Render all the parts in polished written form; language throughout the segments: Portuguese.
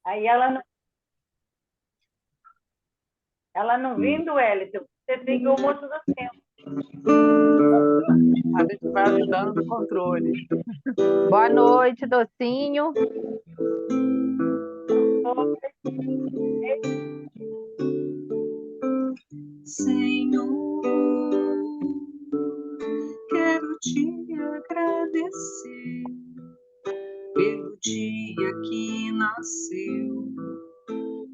Aí ela não vindo, Wellington, você fica o moço do tempo. A gente vai ajudando no controle. Boa noite, docinho. Senhor, quero te agradecer pelo dia que nasceu,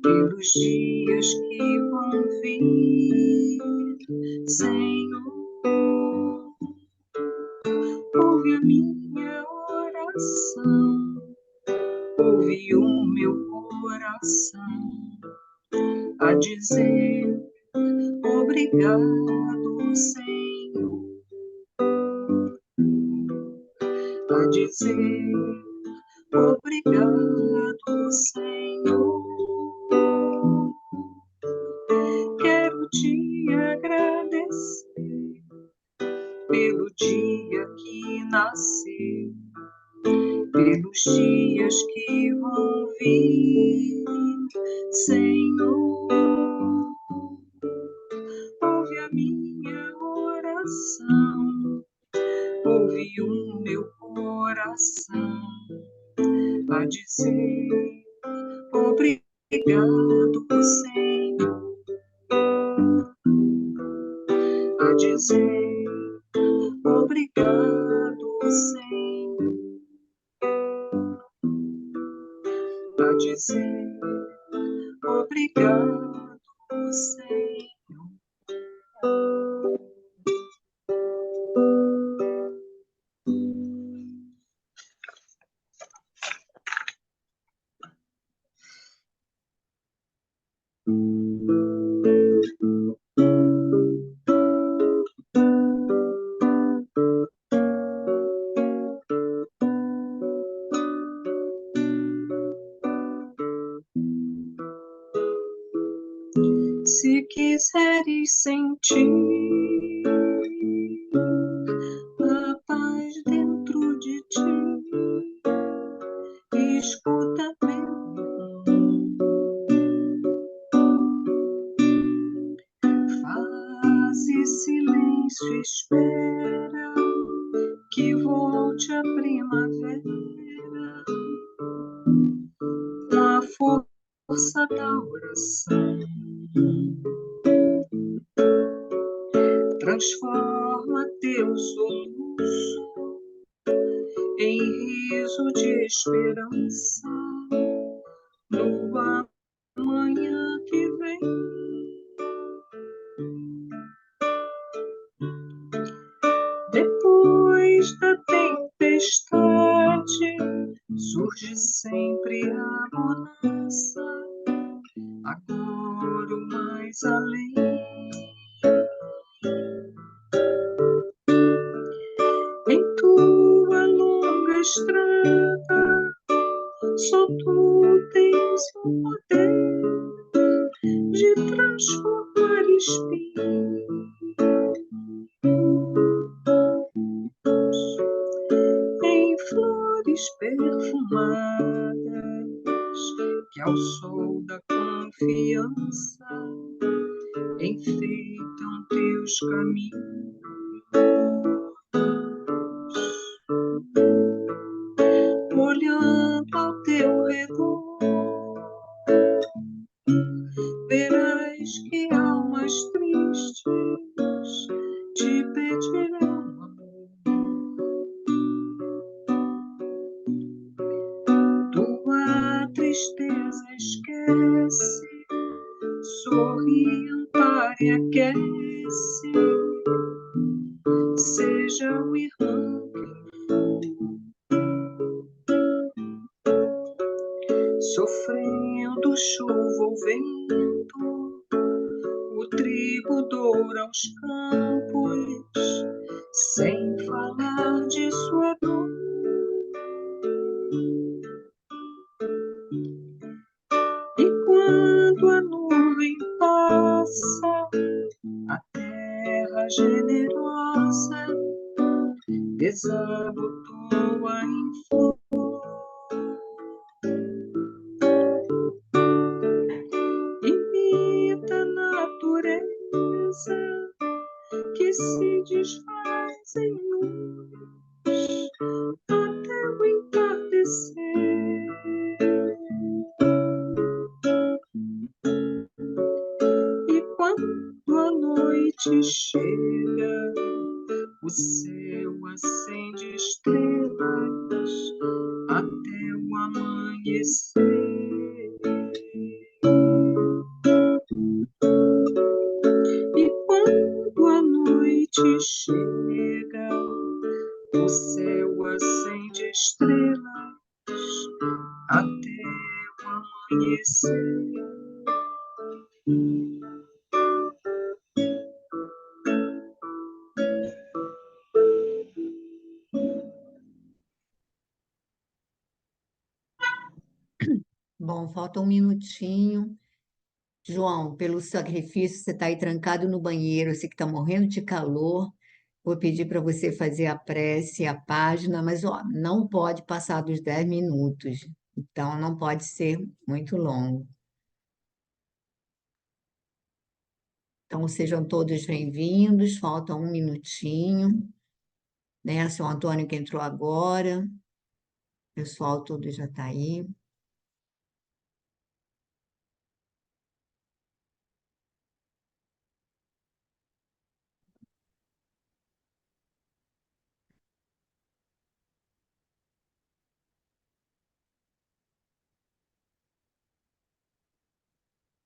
pelos dias que vão vir. Senhor, ouve a minha oração, ouve o meu coração a dizer obrigado, Senhor, a dizer obrigado, Senhor. Quero te agradecer pelo dia que nasceu, pelos dias que vão vir. Senhor, ouve a minha oração, ouve o meu coração a dizer obrigado, Senhor, a dizer obrigado, Senhor, a dizer obrigado, Senhor. Se quiseres sentir a paz dentro de ti, escuta, meu irmão, faze silêncio, espera que volte a primavera com a força da oração. Transforma teu soluço em riso de esperança no amanhã que vem. Depois da tempestade surge sempre a bonança, agora o mais além. Em tua longa estrada, só tu tens o poder de transformar espinhos em flores perfumadas que ao sol da confiança enfeitam teus caminhos. Olhando ao teu redor, verás que almas tristes te pedirão amor. Tua tristeza esquece, sorri, ampara e aquece, seja o irmão quem for, sofrendo chuva ou vento, o trigo doura aos campos, sem falar de sua dor. E quando a nuvem passa, a terra generosa desabotoa em flor. amanhecer. E quando a noite chega, o céu acende estrelas até o amanhecer. E quando a noite chega, o céu acende estrelas até o amanhecer. Bom, falta um minutinho. João, pelo sacrifício, você está aí trancado no banheiro, você que está morrendo de calor. Vou pedir para você fazer a prece, a página, mas ó, não pode passar dos 10 minutos. Então, não pode ser muito longo. Então, sejam todos bem-vindos. Falta um minutinho, né? Seu Antônio que entrou agora. O pessoal todo já está aí.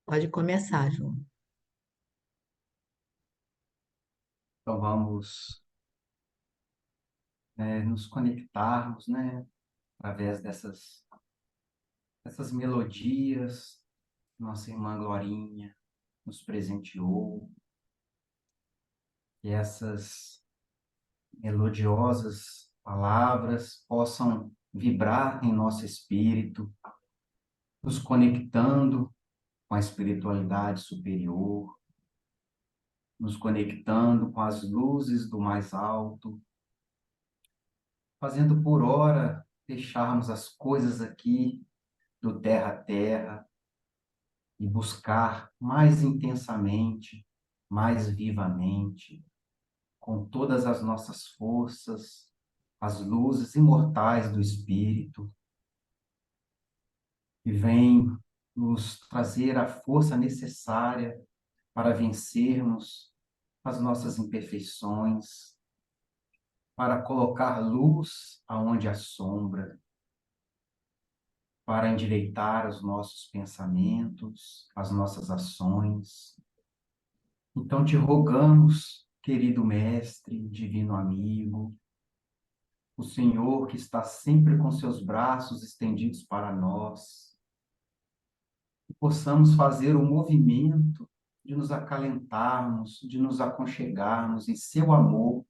Pode começar, João. Então vamos nos conectarmos, né, através dessas melodias que nossa irmã Glorinha nos presenteou, que essas melodiosas palavras possam vibrar em nosso espírito, nos conectando com a espiritualidade superior, nos conectando com as luzes do mais alto, fazendo por hora deixarmos as coisas aqui do terra a terra e buscar mais intensamente, mais vivamente, com todas as nossas forças, as luzes imortais do Espírito, que vem nos trazer a força necessária para vencermos as nossas imperfeições, para colocar luz aonde há sombra, para endireitar os nossos pensamentos, as nossas ações. Então te rogamos, querido mestre, divino amigo, o Senhor que está sempre com seus braços estendidos para nós, que possamos fazer o movimento de nos acalentarmos, de nos aconchegarmos em seu amor,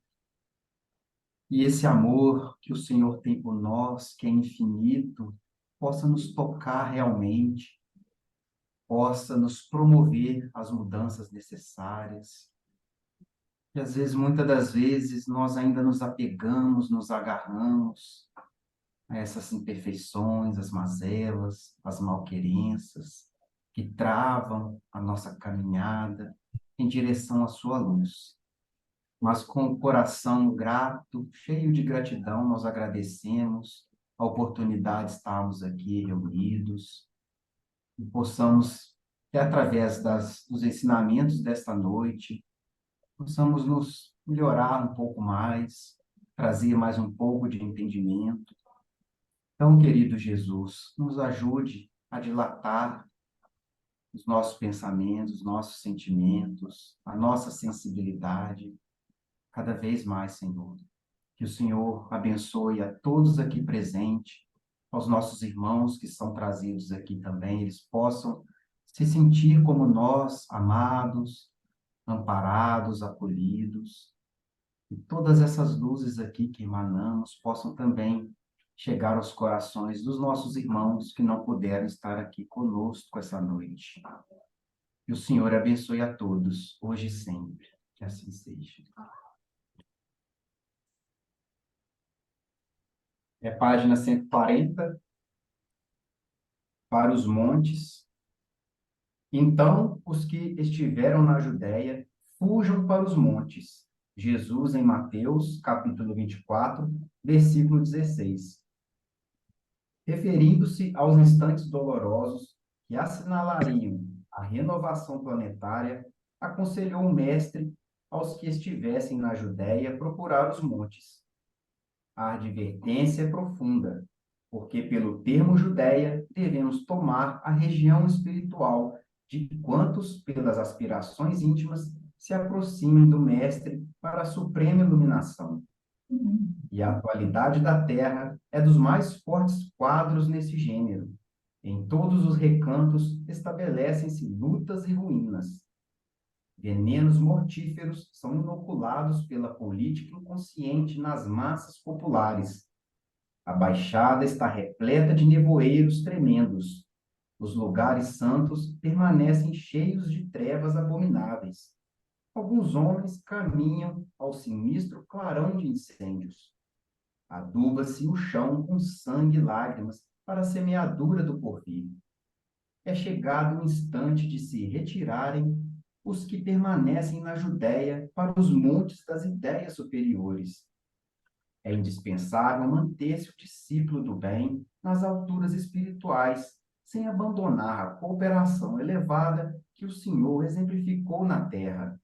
e esse amor que o Senhor tem por nós, que é infinito, possa nos tocar realmente, possa nos promover as mudanças necessárias. E às vezes, muitas das vezes, nós ainda nos apegamos, nos agarramos a essas imperfeições, as mazelas, as malquerenças, que travam a nossa caminhada em direção à sua luz. Mas com o coração grato, cheio de gratidão, nós agradecemos a oportunidade de estarmos aqui reunidos e possamos, que através dos ensinamentos desta noite, possamos nos melhorar um pouco mais, trazer mais um pouco de entendimento. Então, querido Jesus, nos ajude a dilatar os nossos pensamentos, os nossos sentimentos, a nossa sensibilidade, cada vez mais, Senhor. Que o Senhor abençoe a todos aqui presentes, aos nossos irmãos que são trazidos aqui também, eles possam se sentir como nós, amados, amparados, acolhidos. E todas essas luzes aqui que emanamos possam também chegar aos corações dos nossos irmãos que não puderam estar aqui conosco essa noite. Que o Senhor abençoe a todos, hoje e sempre. Que assim seja. É página 140, para os montes. Então, os que estiveram na Judéia, fujam para os montes. Jesus, em Mateus, capítulo 24, versículo 16. referindo-se aos instantes dolorosos que assinalariam a renovação planetária, aconselhou o mestre aos que estivessem na Judéia procurar os montes. A advertência é profunda, porque pelo termo Judéia devemos tomar a região espiritual de quantos, pelas aspirações íntimas, se aproximem do Mestre para a suprema iluminação. E a atualidade da Terra é dos mais fortes quadros nesse gênero. Em todos os recantos estabelecem-se lutas e ruínas. Venenos mortíferos são inoculados pela política inconsciente nas massas populares. A Baixada está repleta de nevoeiros tremendos. Os lugares santos permanecem cheios de trevas abomináveis. Alguns homens caminham ao sinistro clarão de incêndios. Aduba-se o chão com sangue e lágrimas para a semeadura do porvir. É chegado o instante de se retirarem os que permanecem na Judéia para os montes das ideias superiores. É indispensável manter-se o discípulo do bem nas alturas espirituais, sem abandonar a cooperação elevada que o Senhor exemplificou na terra,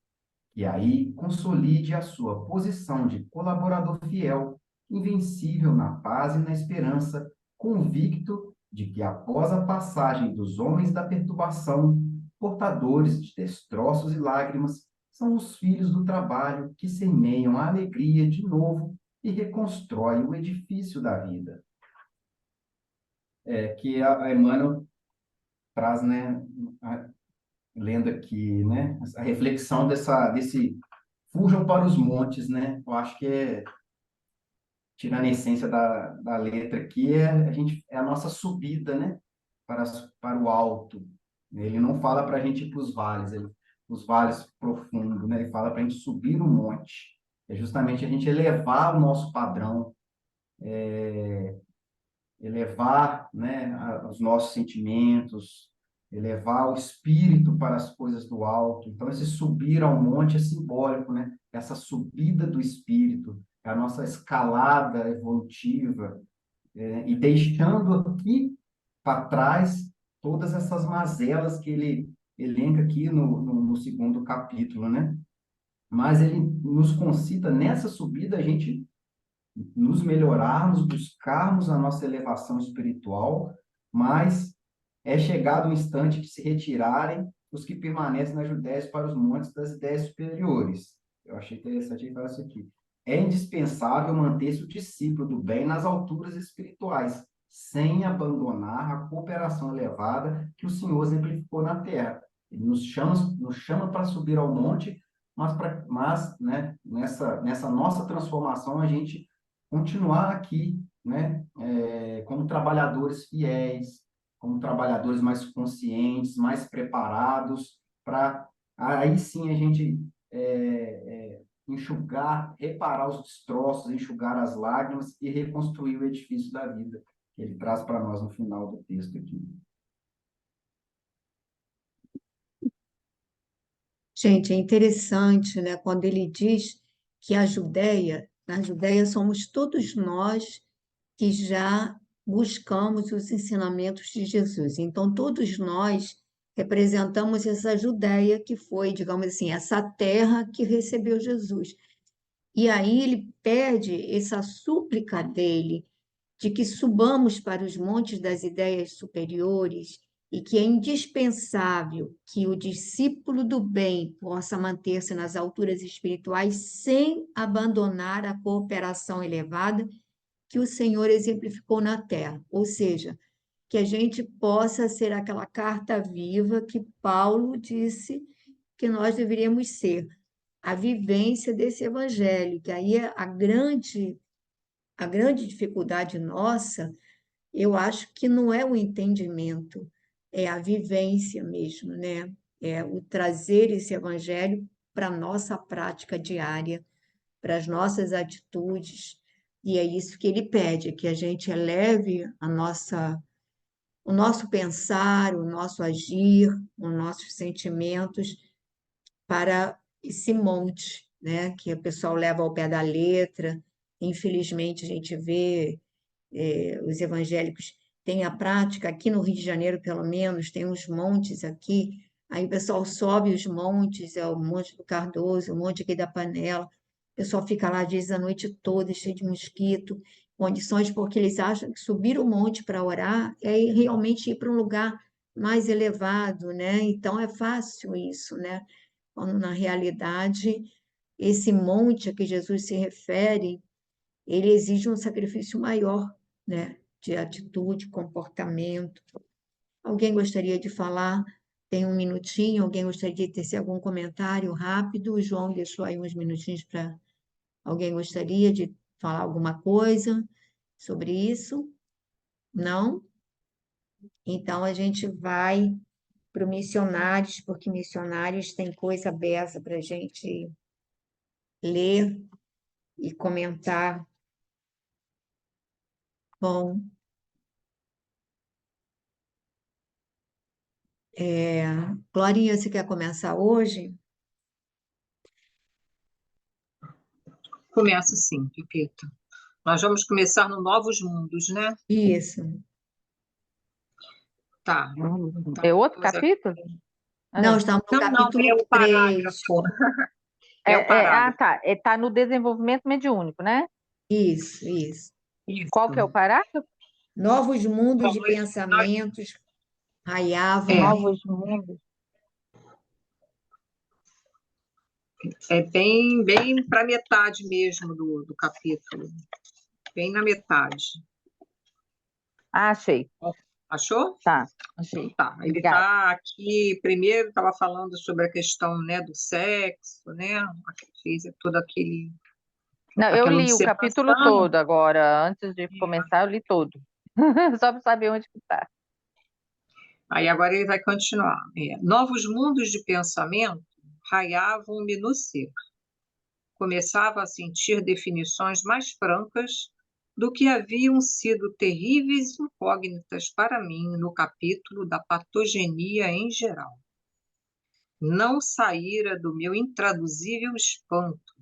e aí consolide a sua posição de colaborador fiel, invencível na paz e na esperança, convicto de que após a passagem dos homens da perturbação, portadores de destroços e lágrimas, são os filhos do trabalho que semeiam a alegria de novo e reconstroem o edifício da vida. Que a Emmanuel traz, né, lendo aqui, né, a reflexão desse fujam para os montes, né? Eu acho que tirando a essência da letra aqui, é a nossa subida, né, para o alto. Ele não fala para a gente ir para os vales profundos, né? Ele fala para a gente subir no monte. É justamente a gente elevar o nosso padrão, elevar, né, os nossos sentimentos, elevar o espírito para as coisas do alto. Então, esse subir ao monte é simbólico, né? Essa subida do espírito, a nossa escalada evolutiva, e deixando aqui para trás todas essas mazelas que ele elenca aqui no segundo capítulo, né? Mas ele nos concita nessa subida a gente nos melhorarmos, buscarmos a nossa elevação espiritual, mas é chegado o instante de se retirarem os que permanecem na Judéia para os montes das ideias superiores. Eu achei interessante ele falar isso aqui. É indispensável manter-se o discípulo do bem nas alturas espirituais, sem abandonar a cooperação elevada que o Senhor exemplificou na terra. Ele nos chama para subir ao monte, mas né, nessa nossa transformação, a gente continuar aqui, né, como trabalhadores fiéis, como trabalhadores mais conscientes, mais preparados, para aí sim a gente enxugar, reparar os destroços, enxugar as lágrimas e reconstruir o edifício da vida, que ele traz para nós no final do texto aqui. Gente, é interessante, né, quando ele diz que na Judéia somos todos nós que já buscamos os ensinamentos de Jesus. Então, todos nós representamos essa Judéia que foi, digamos assim, essa terra que recebeu Jesus. E aí ele pede essa súplica dele de que subamos para os montes das ideias superiores e que é indispensável que o discípulo do bem possa manter-se nas alturas espirituais sem abandonar a cooperação elevada que o Senhor exemplificou na terra. Ou seja, que a gente possa ser aquela carta viva que Paulo disse que nós deveríamos ser, a vivência desse evangelho, que aí é a grande dificuldade nossa, eu acho que não é o entendimento, é a vivência mesmo, né? É o trazer esse evangelho para a nossa prática diária, para as nossas atitudes, e é isso que ele pede, que a gente eleve o nosso pensar, o nosso agir, os nossos sentimentos para esse monte, né? Que o pessoal leva ao pé da letra. Infelizmente, a gente vê os evangélicos tem a prática, aqui no Rio de Janeiro, pelo menos, tem uns montes aqui, aí o pessoal sobe os montes, é o Monte do Cardoso, o monte aqui da Panela, o pessoal fica lá, às vezes, a noite toda, cheio de mosquito, condições, porque eles acham que subir o monte para orar é realmente ir para um lugar mais elevado, né? Então, é fácil isso, né? Quando, na realidade, esse monte a que Jesus se refere, ele exige um sacrifício maior, né? De atitude, comportamento. Alguém gostaria de falar? Tem um minutinho? Alguém gostaria de tecer algum comentário rápido? O João deixou aí uns minutinhos para... Alguém gostaria de falar alguma coisa sobre isso? Não? Então, a gente vai para o missionários, porque missionários tem coisa beça para a gente ler e comentar. Bom, Glorinha, você quer começar hoje? Começa sim, Pepita. Nós vamos começar no Novos Mundos, né? Isso. Tá. É outro Vamos aqui. capítulo? Não, Ah, estamos no Não, é capítulo o 3. parágrafo. É o parágrafo. tá. Tá no desenvolvimento mediúnico, né? Isso, isso. Qual que é o parágrafo? Novos mundos Bom, de nós- pensamentos raiavam. É. Novos mundos. É bem para metade mesmo do capítulo. Bem na metade. Ah, achei. Achou? Tá, achei. Tá. Ele Obrigada. está aqui, primeiro estava falando sobre a questão, né, do sexo, né? Fez todo Não, eu aquela li o capítulo observação. todo agora. Antes de começar, eu li todo. Só para saber onde que tá. Aí agora ele vai continuar. Novos mundos de pensamento raiavam-me no ser. Começava a sentir definições mais francas do que haviam sido terríveis incógnitas para mim no capítulo da patogenia em geral. Não saíra do meu intraduzível espanto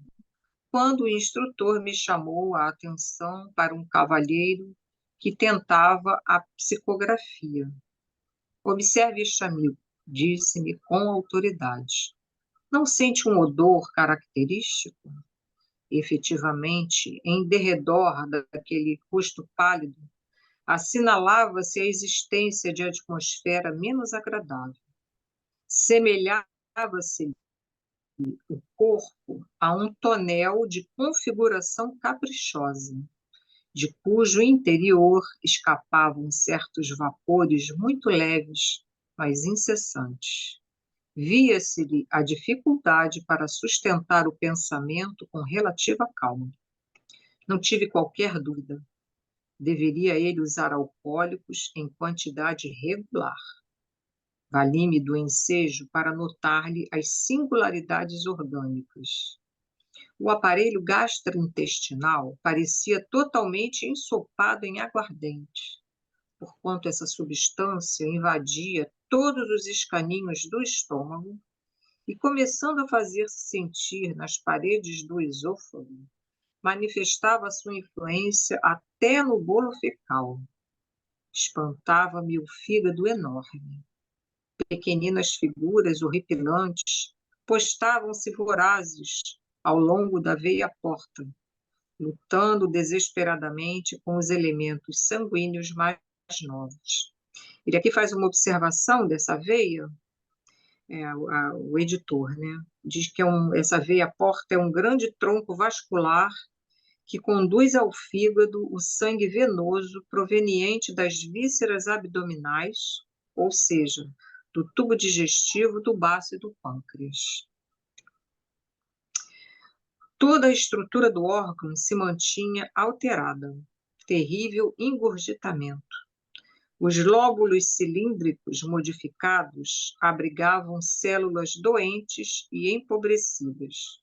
quando o instrutor me chamou a atenção para um cavalheiro que tentava a psicografia. Observe este amigo, disse-me com autoridade. Não sente um odor característico? Efetivamente, em derredor daquele rosto pálido, assinalava-se a existência de atmosfera menos agradável. Semelhava-se o corpo a um tonel de configuração caprichosa, de cujo interior escapavam certos vapores muito leves, mas incessantes. Via-se-lhe a dificuldade para sustentar o pensamento com relativa calma. Não tive qualquer dúvida. Deveria ele usar alcoólicos em quantidade regular. Vali-me do ensejo para notar-lhe as singularidades orgânicas. O aparelho gastrointestinal parecia totalmente ensopado em aguardente, porquanto essa substância invadia todos os escaninhos do estômago e, começando a fazer-se sentir nas paredes do esôfago, manifestava sua influência até no bolo fecal. Espantava-me o fígado enorme. Pequeninas figuras horripilantes postavam-se vorazes ao longo da veia porta, lutando desesperadamente com os elementos sanguíneos mais novos. Ele aqui faz uma observação dessa veia, o editor, né? Diz que essa veia porta é um grande tronco vascular que conduz ao fígado o sangue venoso proveniente das vísceras abdominais, ou seja, do tubo digestivo, do baço e do pâncreas. Toda a estrutura do órgão se mantinha alterada. Terrível engurgitamento. Os lóbulos cilíndricos modificados abrigavam células doentes e empobrecidas.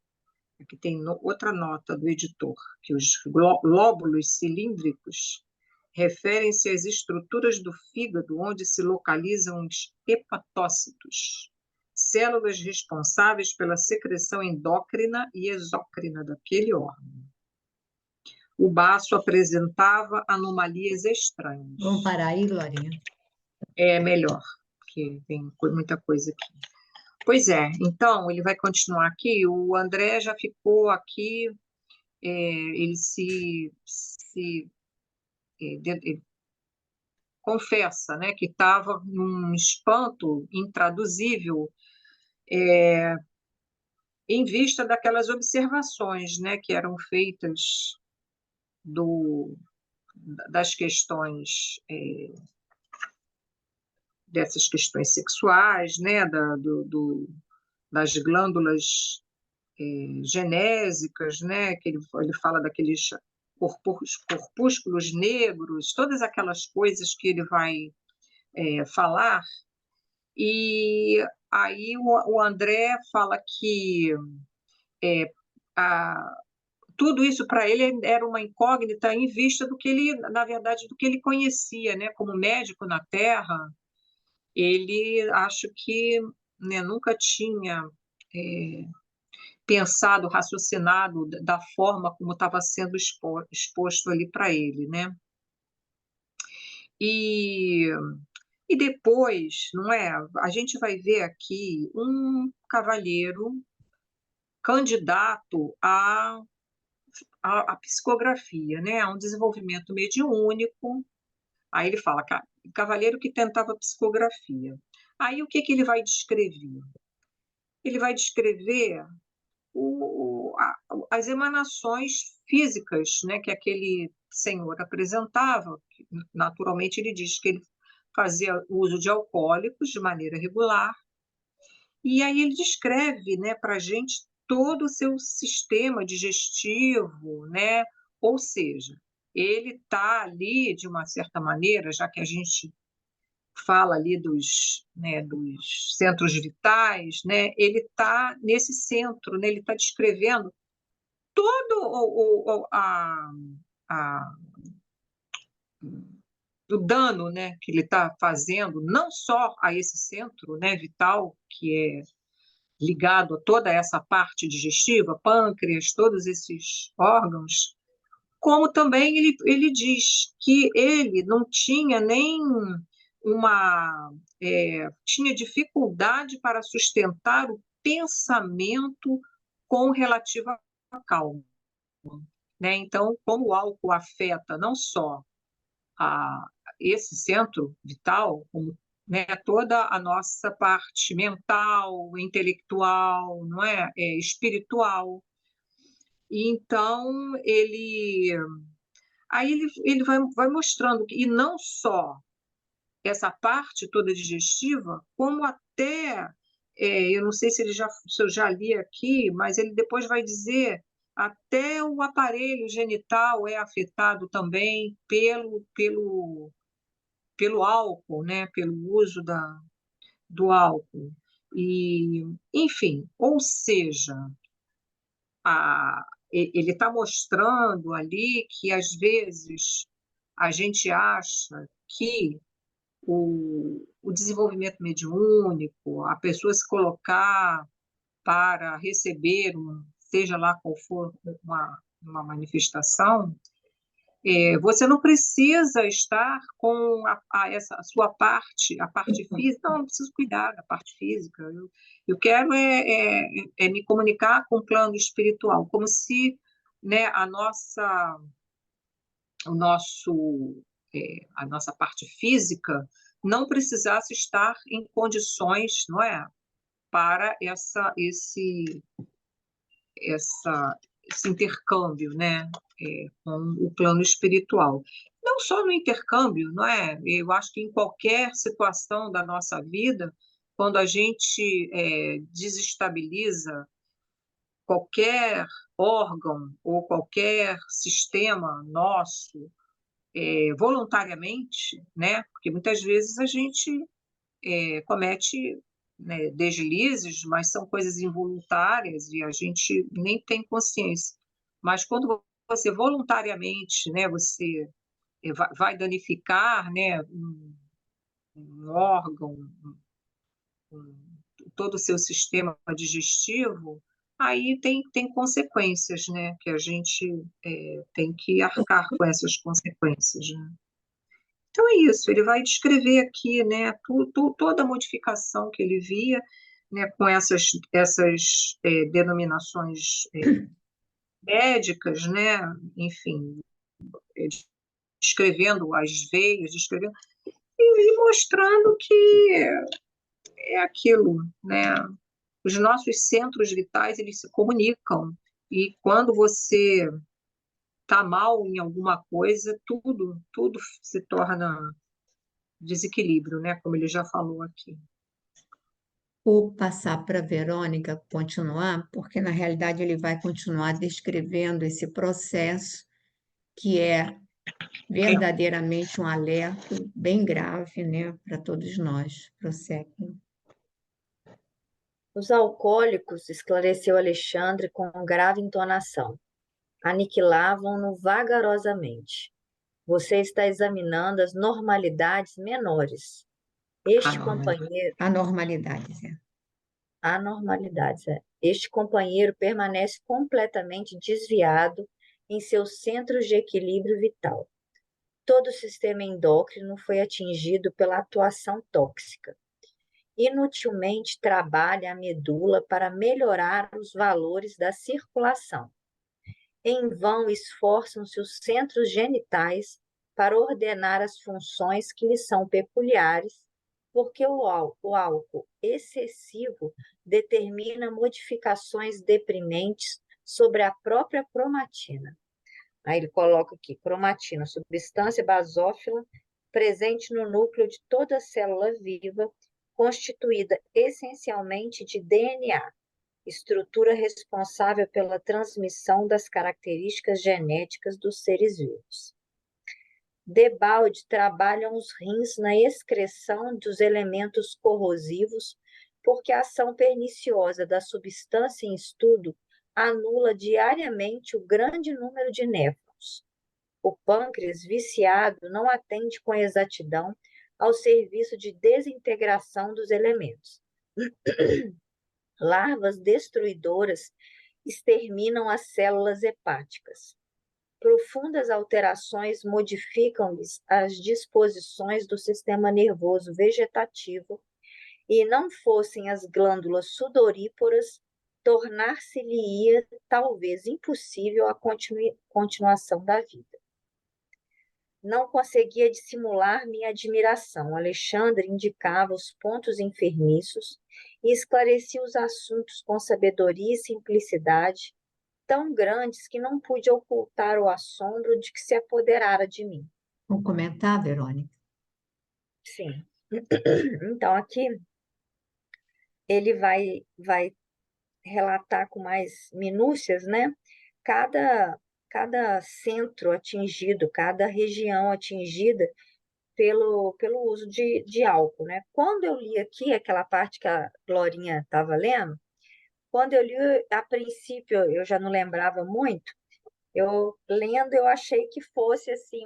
Aqui tem outra nota do editor, que os lóbulos cilíndricos referem-se às estruturas do fígado onde se localizam os hepatócitos, células responsáveis pela secreção endócrina e exócrina daquele órgão. o baço apresentava anomalias estranhas. Vamos parar aí, Glorinha? É melhor, porque tem muita coisa aqui. Pois é, então ele vai continuar aqui. O André já ficou aqui, ele ele confessa, né, que estava num espanto intraduzível em vista daquelas observações, né, que eram feitas das questões, dessas questões sexuais, né, das glândulas genésicas, né, que ele fala daqueles corpúsculos negros, todas aquelas coisas que ele vai falar. E aí o André fala que tudo isso para ele era uma incógnita em vista do que ele, na verdade, do que ele conhecia, né, como médico na Terra. Ele acho que, né, nunca tinha pensado, raciocinado da forma como estava sendo exposto ali para ele, né? E depois, não é? A gente vai ver aqui um cavalheiro candidato à psicografia, né? A um desenvolvimento mediúnico. Aí ele fala, cavaleiro que tentava psicografia. Aí o que ele vai descrever? Ele vai descrever as emanações físicas, né, que aquele senhor apresentava. Naturalmente, ele diz que ele fazia uso de alcoólicos de maneira regular, e aí ele descreve, né, para a gente todo o seu sistema digestivo, né? Ou seja, ele está ali, de uma certa maneira, já que a gente fala ali dos centros vitais, né? Ele está nesse centro, né? Ele está descrevendo todo a, o dano, né, que ele está fazendo, não só a esse centro, né, vital, que é ligado a toda essa parte digestiva, pâncreas, todos esses órgãos, como também ele diz que ele não tinha nem tinha dificuldade para sustentar o pensamento com relativa calma, né? Então, como o álcool afeta não só esse centro vital, como, né, toda a nossa parte mental, intelectual, não é? Espiritual. E então, ele vai mostrando que, e não só essa parte toda digestiva, como até, eu não sei se eu já li aqui, mas ele depois vai dizer até o aparelho genital é afetado também pelo álcool, né? Pelo uso do álcool. E, enfim, ou seja, ele está mostrando ali que, às vezes, a gente acha que o desenvolvimento mediúnico, a pessoa se colocar para receber, seja lá qual for uma manifestação, você não precisa estar com essa sua parte, a parte física, não preciso cuidar da parte física. Eu quero me comunicar com o plano espiritual, como se, né, a nossa parte física não precisasse estar em condições, não é, para esse intercâmbio, né, com o plano espiritual. Não só no intercâmbio, não é? Eu acho que em qualquer situação da nossa vida, quando a gente desestabiliza qualquer órgão ou qualquer sistema nosso, voluntariamente, né? Porque muitas vezes a gente comete, né, deslizes, mas são coisas involuntárias e a gente nem tem consciência. Mas quando você voluntariamente, né, você vai danificar, né, um órgão, todo o seu sistema digestivo, aí tem consequências, né? Que a gente tem que arcar com essas consequências, né? Então é isso, ele vai descrever aqui, né, toda a modificação que ele via, né, com essas denominações médicas, né, enfim, eh, descrevendo as veias, descrevendo, e mostrando que é aquilo, né, os nossos centros vitais, eles se comunicam, e quando você está mal em alguma coisa, tudo se torna desequilíbrio, né, como ele já falou aqui. Vou passar para a Verônica continuar, porque na realidade ele vai continuar descrevendo esse processo que é verdadeiramente um alerta bem grave, né, para todos nós. Prossegue. Os alcoólicos, esclareceu Alexandre com grave entonação, aniquilavam-no vagarosamente. Você está examinando as normalidades menores. Este companheiro, Anormalidades, anormalidades, este companheiro permanece completamente desviado em seus centros de equilíbrio vital. Todo o sistema endócrino foi atingido pela atuação tóxica. Inutilmente trabalha a medula para melhorar os valores da circulação. Em vão esforçam-se os centros genitais para ordenar as funções que lhes são peculiares, porque o álcool excessivo determina modificações deprimentes sobre a própria cromatina. Aí ele coloca aqui, cromatina, substância basófila presente no núcleo de toda célula viva, constituída essencialmente de DNA, estrutura responsável pela transmissão das características genéticas dos seres vivos. Debalde trabalham os rins na excreção dos elementos corrosivos, porque a ação perniciosa da substância em estudo anula diariamente o grande número de néfrons. O pâncreas viciado não atende com exatidão ao serviço de desintegração dos elementos. Larvas destruidoras exterminam as células hepáticas. Profundas alterações modificam-lhes as disposições do sistema nervoso vegetativo e, não fossem as glândulas sudoríparas, tornar-se-lhe-ia talvez impossível a continuação da vida. Não conseguia dissimular minha admiração. Alexandre indicava os pontos enfermiços e esclarecia os assuntos com sabedoria e simplicidade, tão grandes que não pude ocultar o assombro de que se apoderara de mim. Vamos comentar, Verônica? Sim. Então, aqui ele vai relatar com mais minúcias, né? Cada centro atingido, cada região atingida pelo uso de álcool, né? Quando eu li aqui aquela parte que a Glorinha estava lendo, quando eu li, a princípio, eu já não lembrava muito, eu lendo, eu achei que fosse assim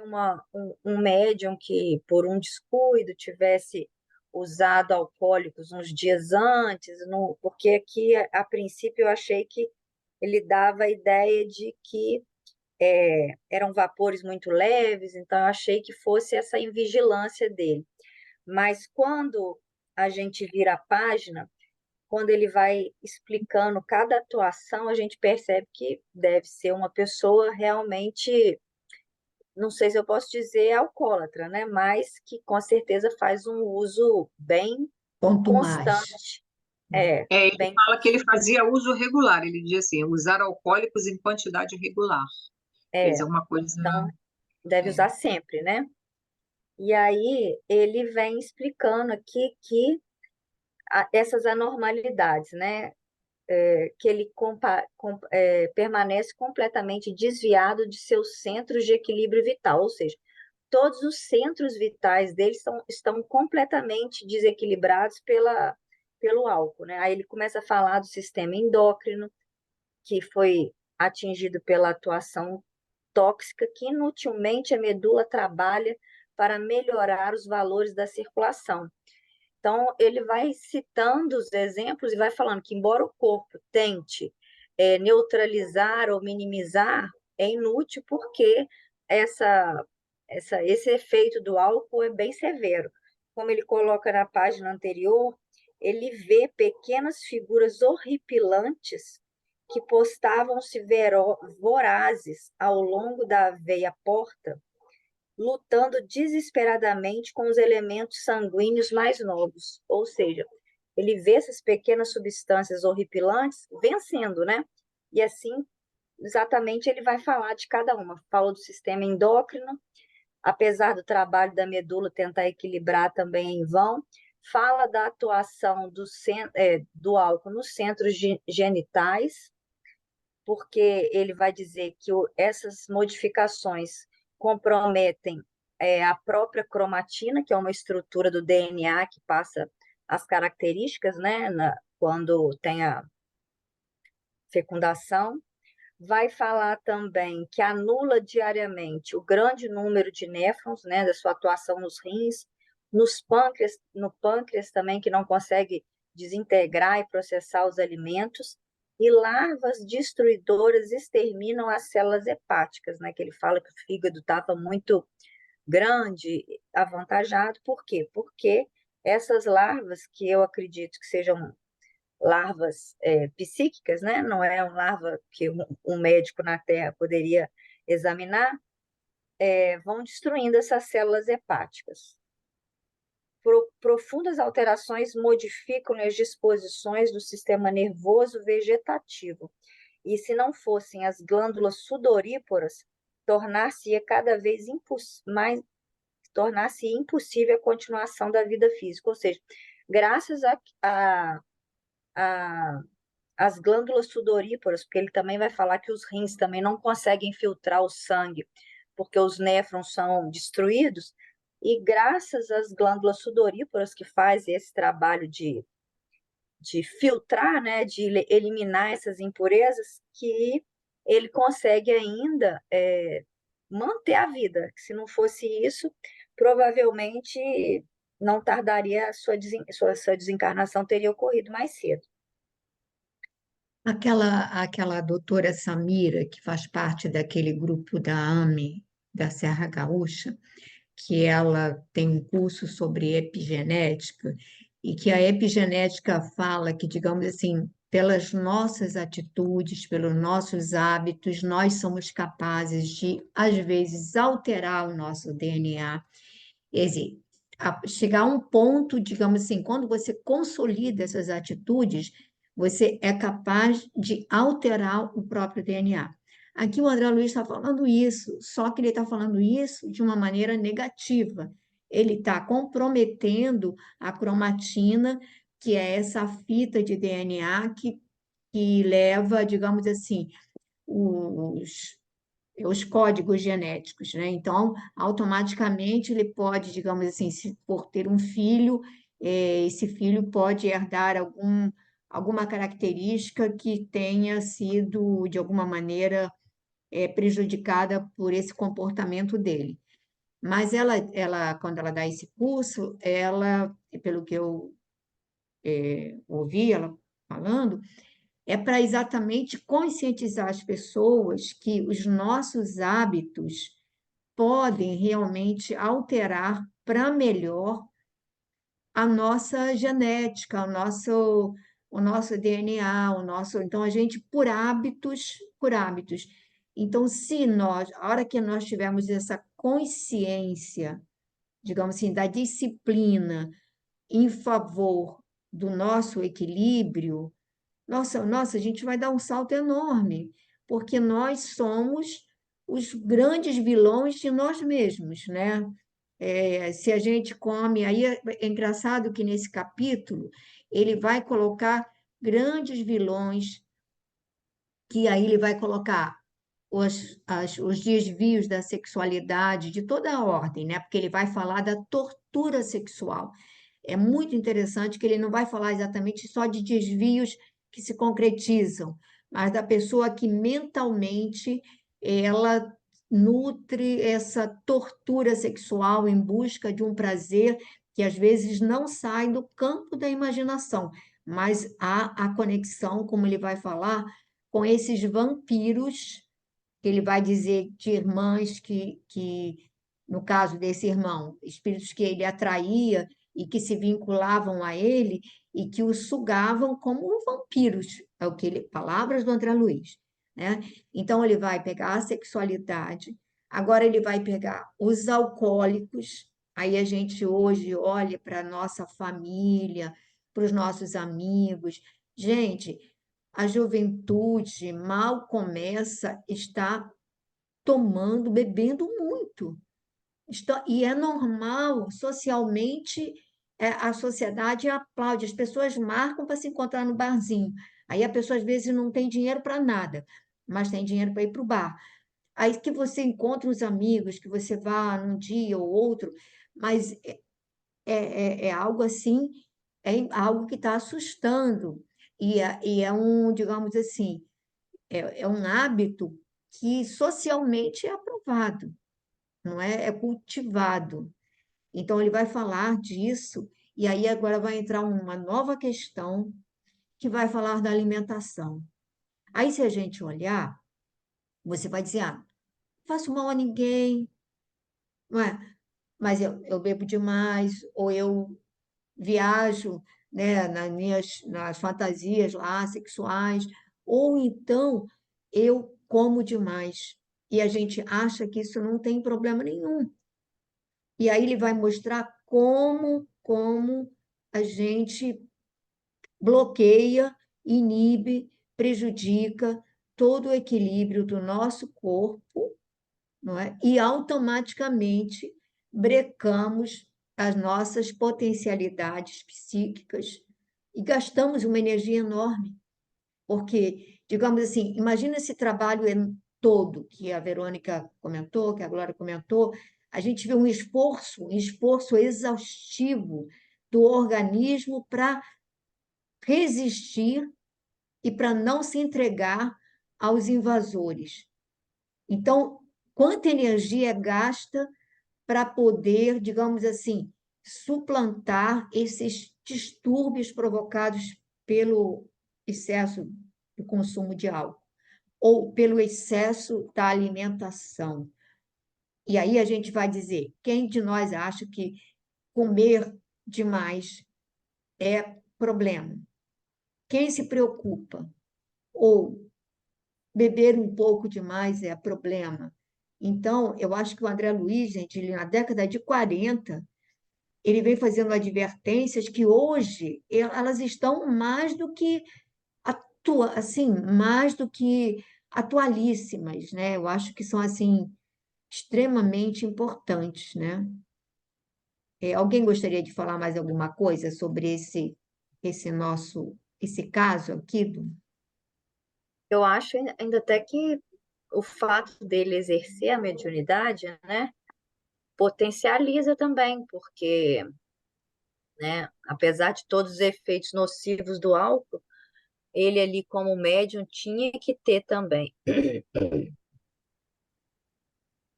um médium que, por um descuido, tivesse usado alcoólicos uns dias antes, porque aqui, a princípio, eu achei que ele dava a ideia de que eram vapores muito leves, então eu achei que fosse essa invigilância dele. Mas quando a gente vira a página, quando ele vai explicando cada atuação, a gente percebe que deve ser uma pessoa realmente, não sei se eu posso dizer alcoólatra, né? Mas que com certeza faz um uso bem Contumaz. constante. Ele Bem, fala que ele fazia uso regular, ele diz assim, usar alcoólicos em quantidade regular. Quer dizer, uma coisa... então deve usar sempre, né? E aí ele vem explicando aqui que essas anormalidades, né? Que ele permanece completamente desviado de seus centros de equilíbrio vital, ou seja, todos os centros vitais dele estão completamente desequilibrados pelo álcool, né? Aí ele começa a falar do sistema endócrino, que foi atingido pela atuação tóxica, que inutilmente a medula trabalha para melhorar os valores da circulação. Então, ele vai citando os exemplos e vai falando que, embora o corpo tente neutralizar ou minimizar é inútil, porque esse efeito do álcool é bem severo. Como ele coloca na página anterior, ele vê pequenas figuras horripilantes que postavam-se vorazes ao longo da veia porta, lutando desesperadamente com os elementos sanguíneos mais novos. Ou seja, ele vê essas pequenas substâncias horripilantes vencendo, né? E assim, exatamente, ele vai falar de cada uma. Falou do sistema endócrino, apesar do trabalho da medula tentar equilibrar também é em vão. Fala da atuação do álcool nos centros genitais, porque ele vai dizer que essas modificações comprometem a própria cromatina, que é uma estrutura do DNA que passa as características, né, quando tem a fecundação. Vai falar também que anula diariamente o grande número de néfrons, né, da sua atuação nos rins, no pâncreas também, que não consegue desintegrar e processar os alimentos, e larvas destruidoras exterminam as células hepáticas, né, que ele fala que o fígado estava muito grande, avantajado. Por quê? Porque essas larvas, que eu acredito que sejam larvas psíquicas, né? Não é uma larva que um médico na Terra poderia examinar, vão destruindo essas células hepáticas. Profundas alterações modificam as disposições do sistema nervoso vegetativo. E se não fossem as glândulas sudoríparas, tornar-se cada vez impossível a continuação da vida física. Ou seja, graças as glândulas sudoríparas, porque ele também vai falar que os rins também não conseguem filtrar o sangue, porque os néfrons são destruídos, e graças às glândulas sudoríparas que fazem esse trabalho de filtrar, né, de eliminar essas impurezas, que ele consegue ainda manter a vida. Se não fosse isso, provavelmente não tardaria, sua desencarnação teria ocorrido mais cedo. Aquela doutora Samira, que faz parte daquele grupo da AME, da Serra Gaúcha, que ela tem um curso sobre epigenética, e que a epigenética fala que, digamos assim, pelas nossas atitudes, pelos nossos hábitos, nós somos capazes de, às vezes, alterar o nosso DNA. Quer dizer, chegar a um ponto, digamos assim, quando você consolida essas atitudes, você é capaz de alterar o próprio DNA. Aqui o André Luiz está falando isso, só que ele está falando isso de uma maneira negativa. Ele está comprometendo a cromatina, que é essa fita de DNA que leva, digamos assim, os códigos genéticos, né? Então, automaticamente ele pode, digamos assim, se por ter um filho, esse filho pode herdar alguma característica que tenha sido, de alguma maneira, prejudicada por esse comportamento dele. Mas ela, quando ela dá esse curso, pelo que eu ouvi ela falando, é para exatamente conscientizar as pessoas que os nossos hábitos podem realmente alterar para melhor a nossa genética, o nosso DNA, então a gente por hábitos. Então, se nós, a hora que nós tivermos essa consciência, digamos assim, da disciplina em favor do nosso equilíbrio, nossa, a gente vai dar um salto enorme, porque nós somos os grandes vilões de nós mesmos, né? Se a gente come, aí é engraçado que nesse capítulo ele vai colocar grandes vilões, que aí ele vai colocar os desvios da sexualidade de toda a ordem, né? Porque ele vai falar da tortura sexual. É muito interessante que ele não vai falar exatamente só de desvios que se concretizam, mas da pessoa que mentalmente ela nutre essa tortura sexual em busca de um prazer que às vezes não sai do campo da imaginação, mas há a conexão, como ele vai falar, com esses vampiros, que ele vai dizer de irmãs no caso desse irmão, espíritos que ele atraía e que se vinculavam a ele e que o sugavam como vampiros, é o que palavras do André Luiz, né? Então ele vai pegar a sexualidade, agora ele vai pegar os alcoólicos, aí a gente hoje olha para a nossa família, para os nossos amigos. Gente, a juventude mal começa, está tomando, bebendo muito. E é normal, socialmente, a sociedade aplaude, as pessoas marcam para se encontrar no barzinho. Aí a pessoa, às vezes, não tem dinheiro para nada, mas tem dinheiro para ir para o bar. Aí que você encontra os amigos, que você vá num dia ou outro, mas é algo assim, é algo que está assustando. E é um, digamos assim, é um hábito que socialmente é aprovado, não é? É cultivado. Então, ele vai falar disso, e aí agora vai entrar uma nova questão que vai falar da alimentação. Aí, se a gente olhar, você vai dizer, não faço mal a ninguém, não é? Mas eu bebo demais, ou eu viajo, né, nas fantasias lá sexuais, ou então eu como demais. E a gente acha que isso não tem problema nenhum. E aí ele vai mostrar como a gente bloqueia, inibe, prejudica todo o equilíbrio do nosso corpo, não é? E automaticamente brecamos as nossas potencialidades psíquicas e gastamos uma energia enorme, porque, digamos assim, imagina esse trabalho todo que a Verônica comentou, que a Glória comentou, a gente vê um esforço exaustivo do organismo para resistir e para não se entregar aos invasores. Então, quanta energia é gasta para poder, digamos assim, suplantar esses distúrbios provocados pelo excesso do consumo de álcool ou pelo excesso da alimentação. E aí a gente vai dizer, quem de nós acha que comer demais é problema? Quem se preocupa? Ou beber um pouco demais é problema? Então, eu acho que o André Luiz, gente, ele, na década de 40, ele vem fazendo advertências que hoje elas estão mais do que assim, mais do que atualíssimas, né? Eu acho que são assim extremamente importantes, né? Alguém gostaria de falar mais alguma coisa sobre esse caso aqui Eu acho ainda até que o fato dele exercer a mediunidade, né, potencializa também, porque, né, apesar de todos os efeitos nocivos do álcool, ele ali como médium tinha que ter também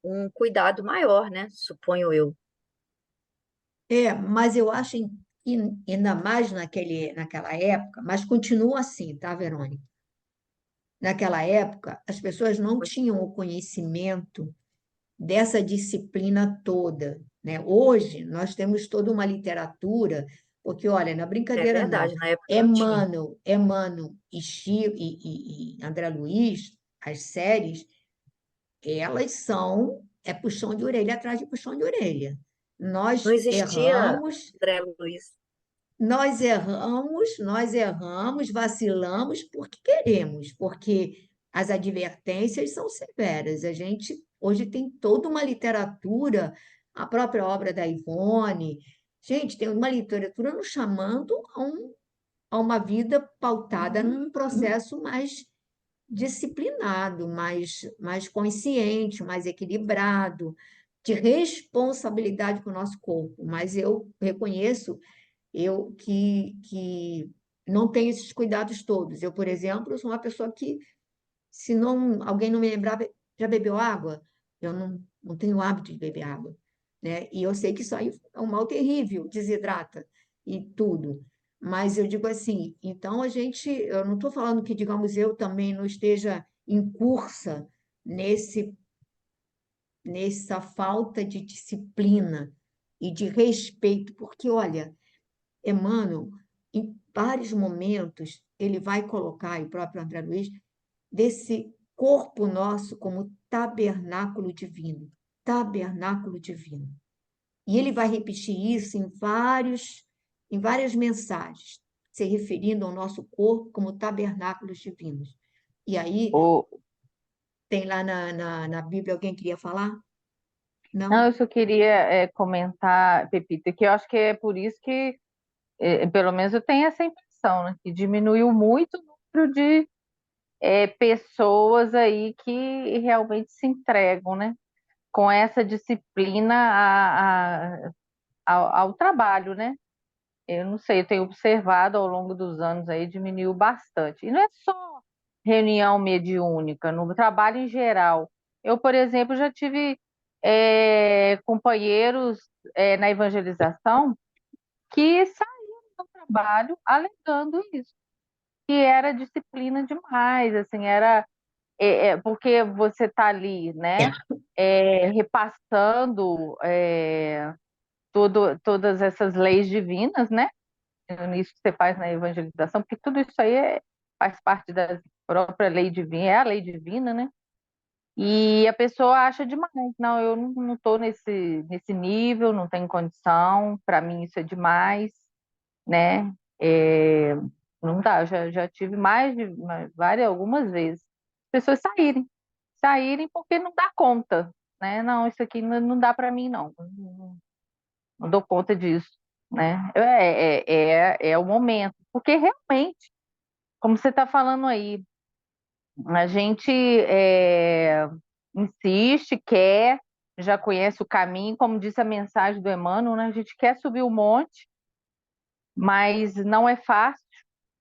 um cuidado maior, né, suponho eu. Mas eu acho que ainda mais naquela época, mas continua assim, tá, Verônica? Naquela época, as pessoas não tinham o conhecimento dessa disciplina toda, né? Hoje, nós temos toda uma literatura, porque, olha, na É brincadeira não, verdade, na época não tinha. Emmanuel e, Chico, e André Luiz, as séries, elas são puxão de orelha atrás de puxão de orelha. Não Nós existia erramos, André Luiz. nós erramos, vacilamos porque queremos, porque as advertências são severas. A gente hoje tem toda uma literatura, a própria obra da Ivone. Gente, tem uma literatura nos chamando a uma vida pautada num processo mais disciplinado, mais consciente, mais equilibrado, de responsabilidade com o nosso corpo. Mas eu reconheço que não tenho esses cuidados todos. Eu, por exemplo, sou uma pessoa que, se não alguém não me lembrar, já bebeu água? Eu não tenho hábito de beber água, né? E eu sei que isso aí é um mal terrível, desidrata e tudo. Mas eu digo assim, então eu não estou falando que, digamos, eu também não esteja incursa nesse, nessa falta de disciplina e de respeito, porque, olha, Emmanuel, em vários momentos, ele vai colocar, e o próprio André Luiz, desse corpo nosso como tabernáculo divino, tabernáculo divino. E ele vai repetir isso em várias mensagens, se referindo ao nosso corpo como tabernáculos divinos. E aí, O, tem lá na Bíblia, alguém queria falar? não, Não? eu só queria comentar, Pepita, que eu acho que é por isso que, pelo menos eu tenho essa impressão, né, que diminuiu muito o número de pessoas aí que realmente se entregam, né, com essa disciplina ao trabalho, né? Eu não sei, eu tenho observado ao longo dos anos aí, diminuiu bastante. E não é só reunião mediúnica, no trabalho em geral. Eu, por exemplo, já tive companheiros na evangelização que saíram do trabalho alegando isso, que era disciplina demais, assim, era porque você está ali, né, repassando todas essas leis divinas, né? Nisso que você faz na evangelização, porque tudo isso aí faz parte da própria lei divina, é a lei divina, né? E a pessoa acha demais, não, eu não estou nesse nível, não tenho condição, para mim isso é demais, né? É, não dá, eu já tive algumas vezes, pessoas saírem porque não dá conta, né? Não, isso aqui não dá para mim, não dou conta disso, né? É o momento, porque realmente, como você está falando aí, a gente insiste, quer, já conhece o caminho, como disse a mensagem do Emmanuel, né? A gente quer subir o monte, mas não é fácil,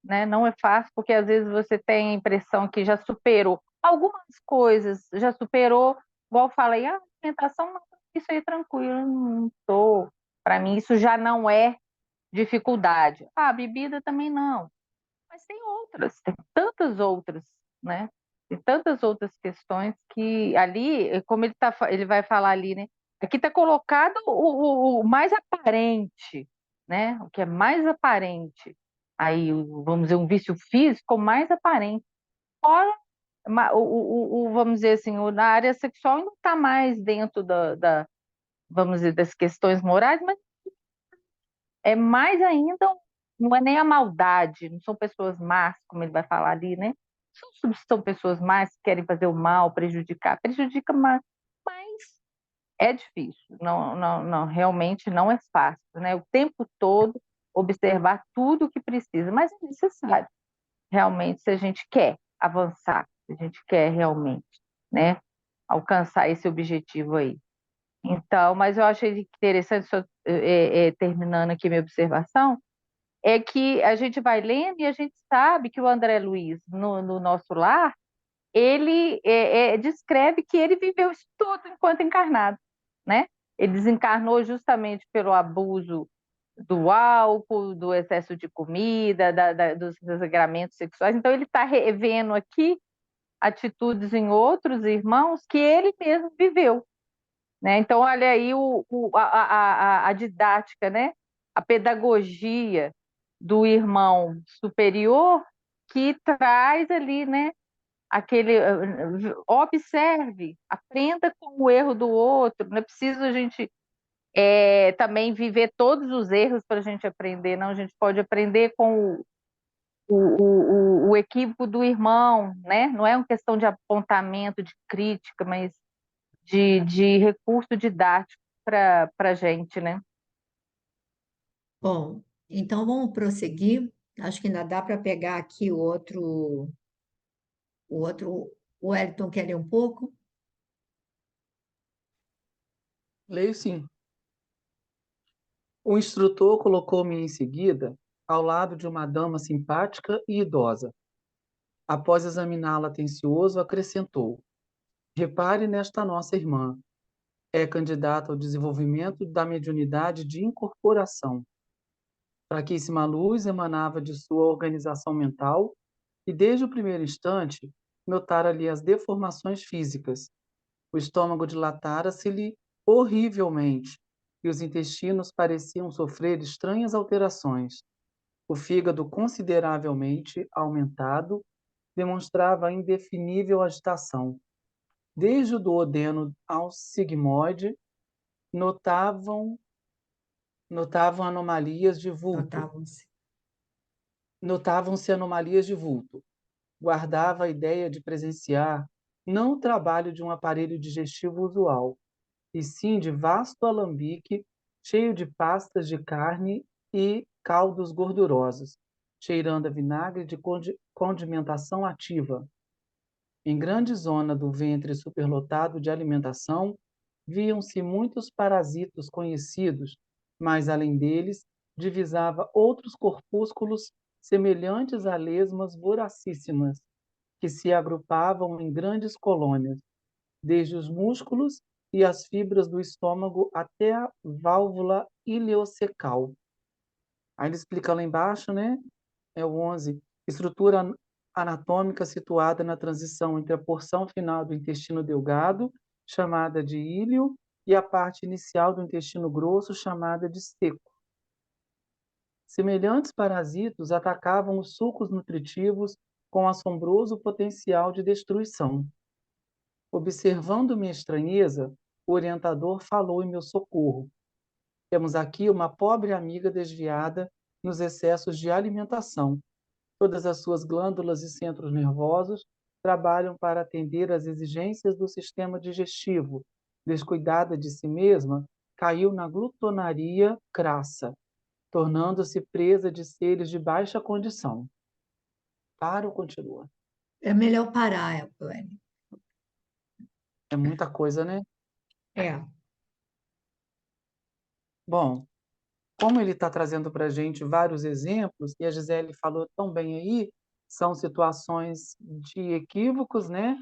né? Não é fácil, porque às vezes você tem a impressão que já superou algumas coisas, já superou, igual eu falei, a alimentação, não, isso aí é tranquilo, não estou. Para mim, isso já não é dificuldade. Ah, a bebida também não. Mas tem outras, tem tantas outras, né? Tem tantas outras questões que ali, como ele vai falar ali, né? Aqui está colocado o mais aparente, né? O que é mais aparente. Aí, vamos dizer, um vício físico, o mais aparente. Fora, vamos dizer assim, na área sexual ainda está mais dentro vamos dizer, das questões morais, mas é mais ainda, não é nem a maldade, não são pessoas más, como ele vai falar ali, né? São pessoas más que querem fazer o mal, prejudica, mas é difícil, não, realmente não é fácil, né? O tempo todo observar tudo o que precisa, mas é necessário, realmente, se a gente quer avançar, se a gente quer realmente, né, alcançar esse objetivo aí. Então, mas eu achei interessante, só, terminando aqui minha observação, é que a gente vai lendo e a gente sabe que o André Luiz, no nosso lar, ele descreve que ele viveu isso tudo enquanto encarnado, né? Ele desencarnou justamente pelo abuso do álcool, do excesso de comida, dos desregramentos sexuais. Então, ele está revendo aqui atitudes em outros irmãos que ele mesmo viveu, né? Então, olha aí a didática, né? A pedagogia do irmão superior que traz ali, né? Aquele observe, aprenda com o erro do outro. Não é preciso a gente também viver todos os erros para a gente aprender, não. A gente pode aprender com o equívoco do irmão, né? Não é uma questão de apontamento, de crítica, mas de recurso didático para a gente, né? Bom, então vamos prosseguir. Acho que ainda dá para pegar aqui o outro. O Wellington quer ler um pouco? Leio sim. O instrutor colocou-me em seguida ao lado de uma dama simpática e idosa. Após examiná-la atencioso, acrescentou: repare nesta nossa irmã. É candidata ao desenvolvimento da mediunidade de incorporação. Fraquíssima luz emanava de sua organização mental e, desde o primeiro instante, notara ali as deformações físicas. O estômago dilatara-se-lhe horrivelmente e os intestinos pareciam sofrer estranhas alterações. O fígado, consideravelmente aumentado, demonstrava indefinível agitação. Desde o duodeno ao sigmoide, notavam anomalias de vulto. Notavam-se. Notavam-se anomalias de vulto. Guardava a ideia de presenciar não o trabalho de um aparelho digestivo usual, e sim de vasto alambique cheio de pastas de carne e caldos gordurosos, cheirando a vinagre de condimentação ativa. Em grande zona do ventre superlotado de alimentação, viam-se muitos parasitos conhecidos, mas, além deles, divisava outros corpúsculos semelhantes a lesmas voracíssimas, que se agrupavam em grandes colônias, desde os músculos e as fibras do estômago até a válvula ileocecal. Aí ele explica lá embaixo, né? É o 11. Estrutura anatômica situada na transição entre a porção final do intestino delgado, chamada de íleo, e a parte inicial do intestino grosso, chamada de seco. Semelhantes parasitos atacavam os sucos nutritivos com assombroso potencial de destruição. Observando minha estranheza, o orientador falou em meu socorro. Temos aqui uma pobre amiga desviada nos excessos de alimentação. Todas as suas glândulas e centros nervosos trabalham para atender às exigências do sistema digestivo. Descuidada de si mesma, caiu na glutonaria crassa, tornando-se presa de seres de baixa condição. Para ou continua? É melhor parar, Elaine. É muita coisa, né? É. Bom, como ele está trazendo para a gente vários exemplos, e a Gisele falou tão bem aí, são situações de equívocos, né?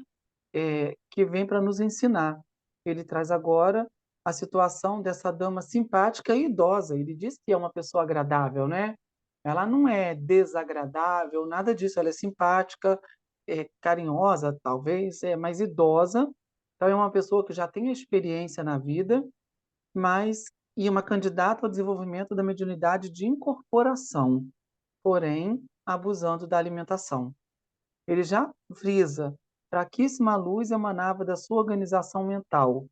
Que vem para nos ensinar. Ele traz agora a situação dessa dama simpática e idosa. Ele diz que é uma pessoa agradável, né? Ela não é desagradável, nada disso. Ela é simpática, carinhosa, talvez, mas idosa. Então, é uma pessoa que já tem experiência na vida, mas e uma candidata ao desenvolvimento da mediunidade de incorporação, porém abusando da alimentação. Ele já frisa, fraquíssima luz emanava da sua organização mental.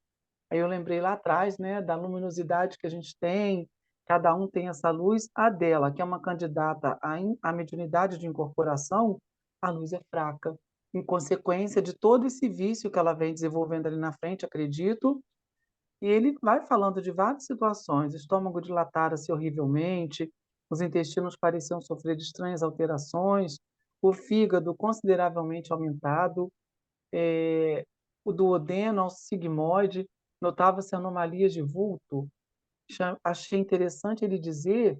Aí eu lembrei lá atrás, né, da luminosidade que a gente tem, cada um tem essa luz, a dela, que é uma candidata à mediunidade de incorporação, a luz é fraca, em consequência de todo esse vício que ela vem desenvolvendo ali na frente, acredito, e ele vai falando de várias situações, o estômago dilatara-se horrivelmente, os intestinos pareciam sofrer de estranhas alterações, o fígado consideravelmente aumentado, o duodeno ao sigmoide, notava-se anomalias de vulto. Achei interessante ele dizer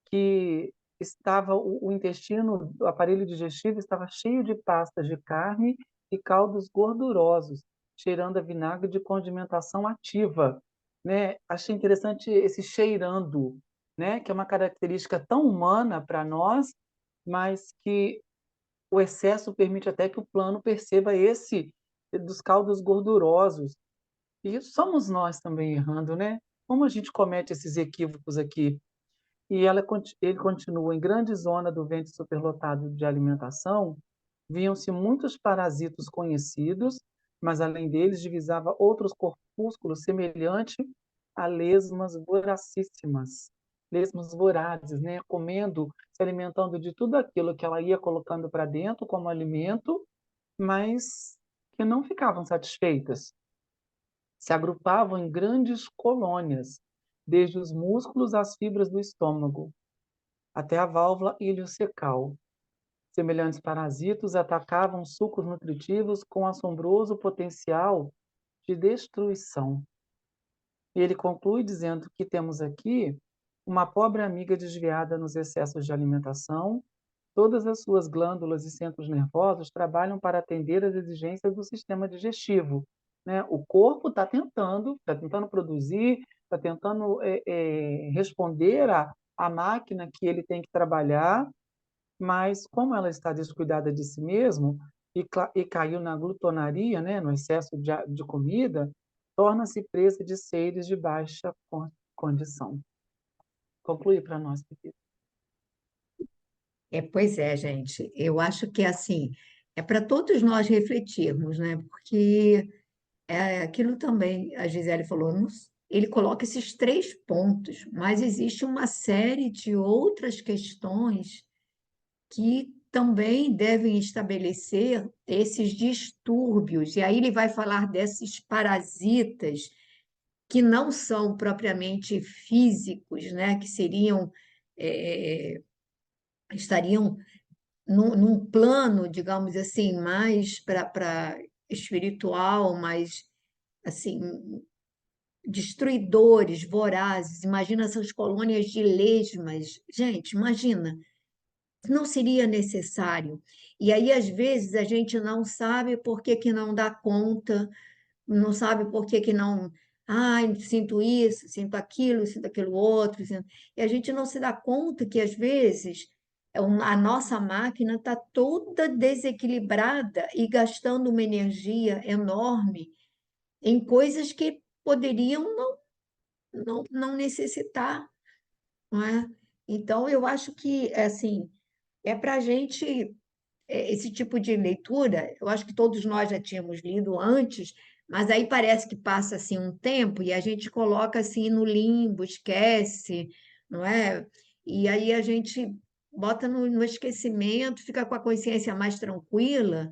que estava o intestino, o aparelho digestivo estava cheio de pastas de carne e caldos gordurosos, cheirando a vinagre de condimentação ativa, né? Achei interessante esse cheirando, né? Que é uma característica tão humana para nós, mas que o excesso permite até que o plano perceba esse dos caldos gordurosos. E somos nós também errando, né? Como a gente comete esses equívocos aqui? E ele continua, em grande zona do ventre superlotado de alimentação, viam-se muitos parasitos conhecidos, mas além deles divisava outros corpúsculos semelhantes a lesmas voracíssimas, lesmas vorazes, né? Comendo, se alimentando de tudo aquilo que ela ia colocando para dentro como alimento, mas que não ficavam satisfeitas. Se agrupavam em grandes colônias, desde os músculos às fibras do estômago, até a válvula ileocecal. Semelhantes parasitos atacavam sucos nutritivos com assombroso potencial de destruição. E ele conclui dizendo que temos aqui uma pobre amiga desviada nos excessos de alimentação. Todas as suas glândulas e centros nervosos trabalham para atender às exigências do sistema digestivo, né? O corpo está tentando produzir, está tentando responder a máquina que ele tem que trabalhar, mas como ela está descuidada de si mesmo e caiu na glutonaria, né, no excesso de comida, torna-se presa de seres de baixa condição. Conclui para nós, Pepita. Pois é, gente. Eu acho que assim, é para todos nós refletirmos, né? Porque aquilo também, a Gisele falou, ele coloca esses 3 pontos, mas existe uma série de outras questões que também devem estabelecer esses distúrbios. E aí ele vai falar desses parasitas que não são propriamente físicos, né? Que seriam, eh, estariam num plano, digamos assim, mais para espiritual, mais assim, destruidores, vorazes. Imagina essas colônias de lesmas. Gente, imagina, não seria necessário. E aí, às vezes, a gente não sabe por que que não dá conta, não sabe por que que não. Ai, sinto isso, sinto aquilo outro. E a gente não se dá conta que, às vezes, a nossa máquina está toda desequilibrada e gastando uma energia enorme em coisas que poderiam não necessitar, não é? Então, eu acho que, assim, é para a gente esse tipo de leitura, eu acho que todos nós já tínhamos lido antes, mas aí parece que passa assim um tempo e a gente coloca assim no limbo, esquece, não é? E aí a gente bota no esquecimento, fica com a consciência mais tranquila,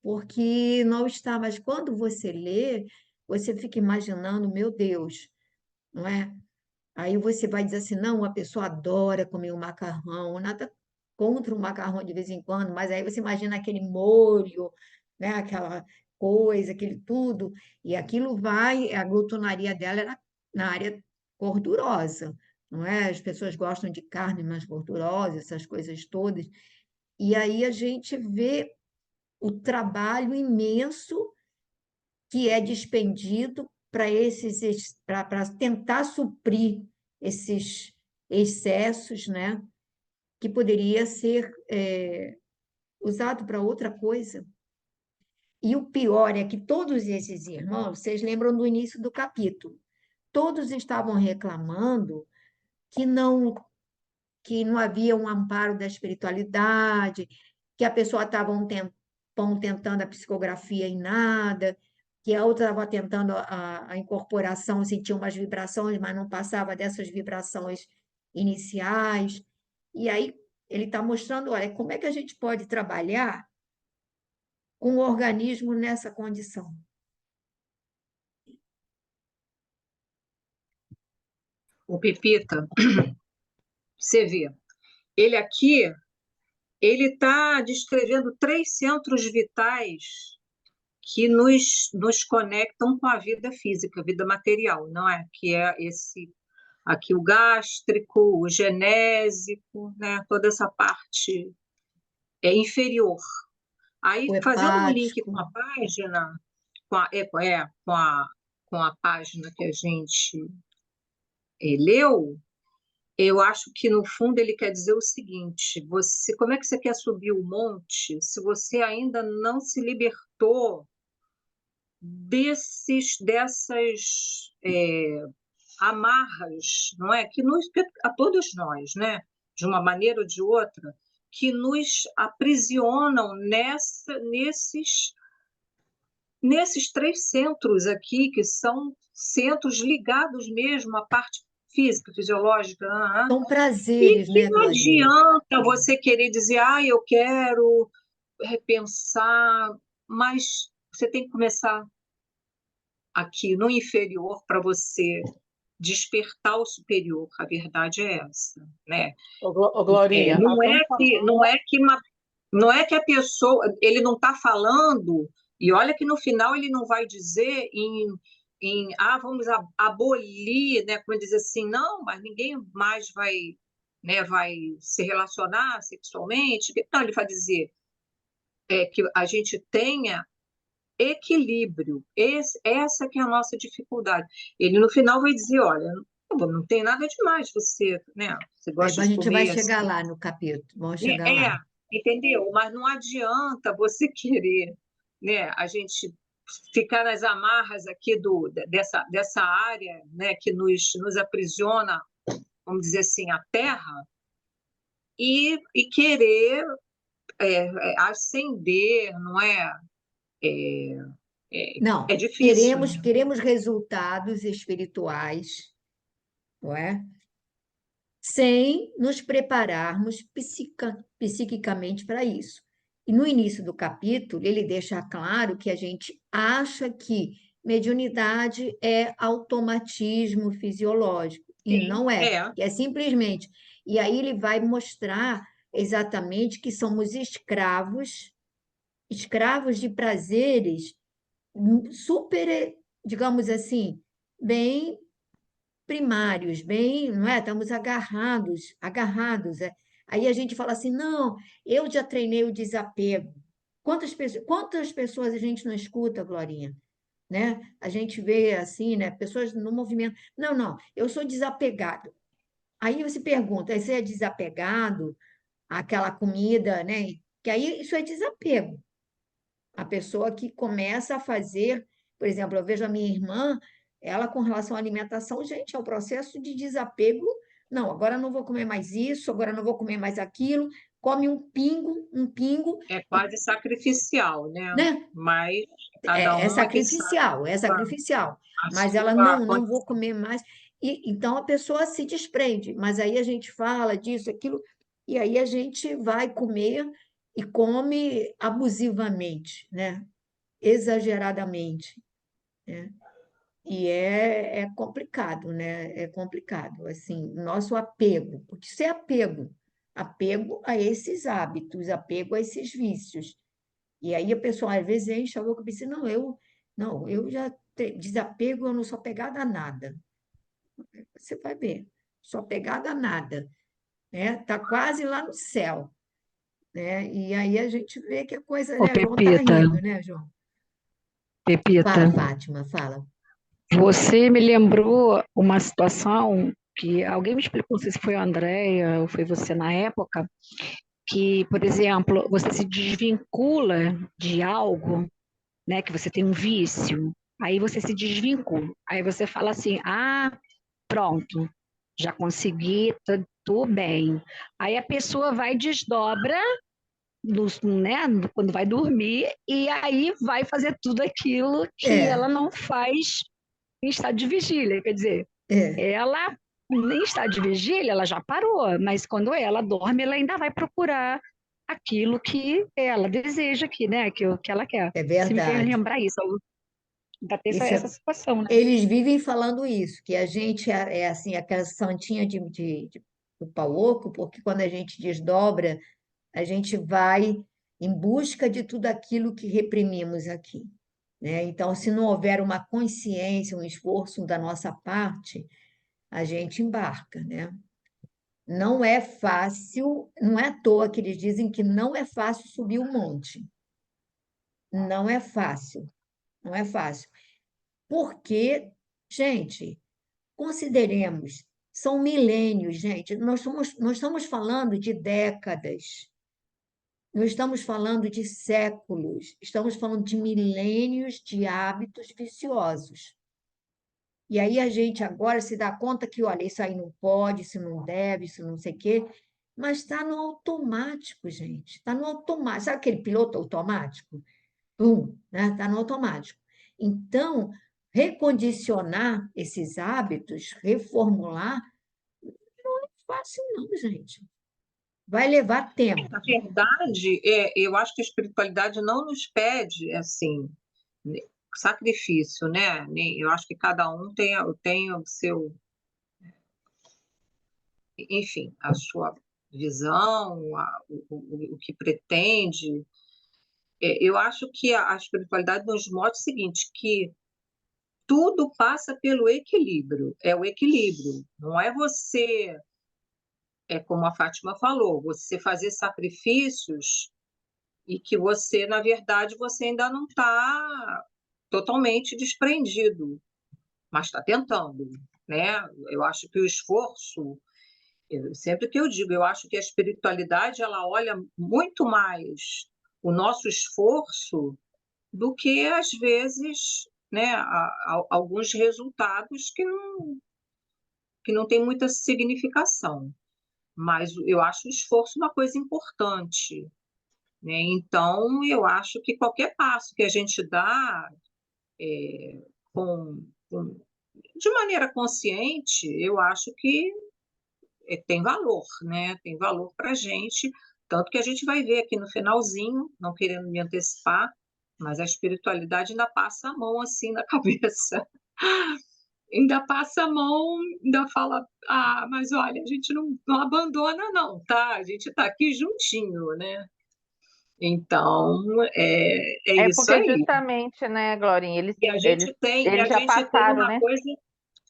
porque não está. Mas quando você lê, você fica imaginando, meu Deus, não é? Aí você vai dizer assim, não, a pessoa adora comer o macarrão, nada contra o macarrão de vez em quando, mas aí você imagina aquele molho, né, aquela coisa, aquele tudo, e aquilo vai, a glutonaria dela é na área gordurosa, não é? As pessoas gostam de carne mais gordurosa, essas coisas todas, e aí a gente vê o trabalho imenso que é despendido para tentar suprir esses excessos, né? Que poderia ser usado para outra coisa. E o pior é que todos esses irmãos, vocês lembram do início do capítulo, todos estavam reclamando que não havia um amparo da espiritualidade, que a pessoa estava um tempão tentando a psicografia e nada, que a outra estava tentando a incorporação, sentia umas vibrações, mas não passava dessas vibrações iniciais. E aí ele está mostrando, olha, como é que a gente pode trabalhar com o organismo nessa condição. O Pepita, você vê, ele aqui, ele está descrevendo 3 centros vitais que nos conectam com a vida física, a vida material, não é? Que é esse aqui o gástrico, o genésico, né? Toda essa parte inferior. Aí, O fazendo um link com hepático. a página, com a página que a gente leu, eu acho que, no fundo, ele quer dizer o seguinte: como é que você quer subir o monte se você ainda não se libertou dessas amarras, não é? Que a todos nós, né? De uma maneira ou de outra, que nos aprisionam nesses 3 centros aqui, que são centros ligados mesmo à parte física, fisiológica. São E prazeres, que né, não Claudinha? adianta você querer dizer, eu quero repensar, mas você tem que começar aqui no inferior para você despertar o superior. A verdade é essa, né? Ô, Glorinha, Não estamos é que, falando. não é que a pessoa, ele não está falando, e olha que no final ele não vai dizer vamos abolir, né? Como dizer assim, não, mas ninguém mais vai, né, vai se relacionar sexualmente. Não, ele vai dizer que a gente tenha equilíbrio. Essa que é a nossa dificuldade. Ele no final vai dizer, olha, Bom, não tem nada demais você, né? Você Aí gosta a de gente vai comer chegar assim. lá no capítulo, vamos chegar É, lá. entendeu? Mas não adianta você querer, né, a gente ficar nas amarras aqui dessa área, né, que nos aprisiona, vamos dizer assim, a terra, e querer ascender, não é? É, Não, é difícil, né? queremos resultados espirituais, não é? Sem nos prepararmos psiquicamente para isso. E no início do capítulo, ele deixa claro que a gente acha que mediunidade é automatismo fisiológico, e Sim, não é, é. que é simplesmente. E aí ele vai mostrar exatamente que somos escravos de prazeres super, digamos assim, bem primários, bem, não é? Estamos agarrados. É. Aí a gente fala assim, não, eu já treinei o desapego. Quantas pessoas a gente não escuta, Glorinha? Né? A gente vê assim, né? Pessoas no movimento. Não, não, eu sou desapegado. Aí você pergunta, você é desapegado àquela comida, né? Que aí isso é desapego. A pessoa que começa a fazer, por exemplo, eu vejo a minha irmã, ela com relação à alimentação, gente, é o processo de desapego. Não, agora não vou comer mais isso, agora não vou comer mais aquilo. Come um pingo, É quase sacrificial, né? né? Mas cada um é que sabe É sacrificial. a Mas ela sua não vou condição. comer mais. E então a pessoa se desprende. Mas aí a gente fala disso, aquilo, e aí a gente vai comer e come abusivamente, né? Exageradamente, né? E é complicado, né? É complicado, assim, o nosso apego, porque isso é apego a esses hábitos, apego a esses vícios. E aí a pessoa às vezes enche a boca e pensa, não, eu já desapego, eu não sou apegada a nada. Você vai ver, sou apegada a nada, né? Tá quase lá no céu, né? E aí a gente vê que a coisa, Ô, né? João tá Pepita, rindo, né, João? Pepita, Fala, Fátima, fala. você me lembrou uma situação que alguém me explicou, não sei se foi a Andréia ou foi você na época, que, por exemplo, você se desvincula de algo, né, que você tem um vício, aí você se desvincula, aí você fala assim, ah, pronto, já consegui, tô bem. Aí a pessoa vai e desdobra né, quando vai dormir, e aí vai fazer tudo aquilo que ela É, não faz em estado de vigília. Quer dizer, é. ela nem está de vigília, ela já parou, mas quando ela dorme, ela ainda vai procurar aquilo que ela deseja aqui, né? Que ela quer. É Você me fez verdade. lembrar isso, ainda tem Isso essa situação, né? eles vivem falando isso, que a gente é assim, aquela santinha do pau oco, porque quando a gente desdobra, a gente vai em busca de tudo aquilo que reprimimos aqui, né? Então, se não houver uma consciência, um esforço da nossa parte, a gente embarca, né? Não é fácil, não é à toa que eles dizem que não é fácil subir o monte. Não é fácil, não é fácil. Porque, gente, consideremos, são milênios, gente. Nós estamos falando de décadas, não estamos falando de séculos, estamos falando de milênios de hábitos viciosos. E aí a gente agora se dá conta que, olha, isso aí não pode, isso não deve, isso não sei o quê, mas está no automático, gente. Está no automático. Sabe aquele piloto automático? Né? Está no automático. Então, recondicionar esses hábitos, reformular, não é fácil, não, gente. Vai levar tempo. Na verdade, eu acho que a espiritualidade não nos pede assim sacrifício, né? Eu acho que cada um tem o seu, enfim, a sua visão, o que pretende. Eu acho que a espiritualidade nos mostra o seguinte, que tudo passa pelo equilíbrio, é o equilíbrio, não é você, como a Fátima falou, você fazer sacrifícios e que você, na verdade, você ainda não está totalmente desprendido, mas está tentando, né? Eu acho que o esforço, sempre que eu digo, eu acho que a espiritualidade ela olha muito mais o nosso esforço do que, às vezes, né, alguns resultados que não têm muita significação. Mas eu acho o esforço uma coisa importante, né? Então, eu acho que qualquer passo que a gente dá com, com- de maneira consciente, eu acho que tem valor, né? Tem valor para a gente, tanto que a gente vai ver aqui no finalzinho, não querendo me antecipar, mas a espiritualidade ainda passa a mão assim na cabeça, ainda passa a mão, ainda fala, ah, mas olha, a gente não abandona não, tá? A gente está aqui juntinho, né? Então, é É isso porque aí. justamente, né, Glorinha, eles, E a eles, gente tem, e eles a já gente tem passaram, uma né? coisa,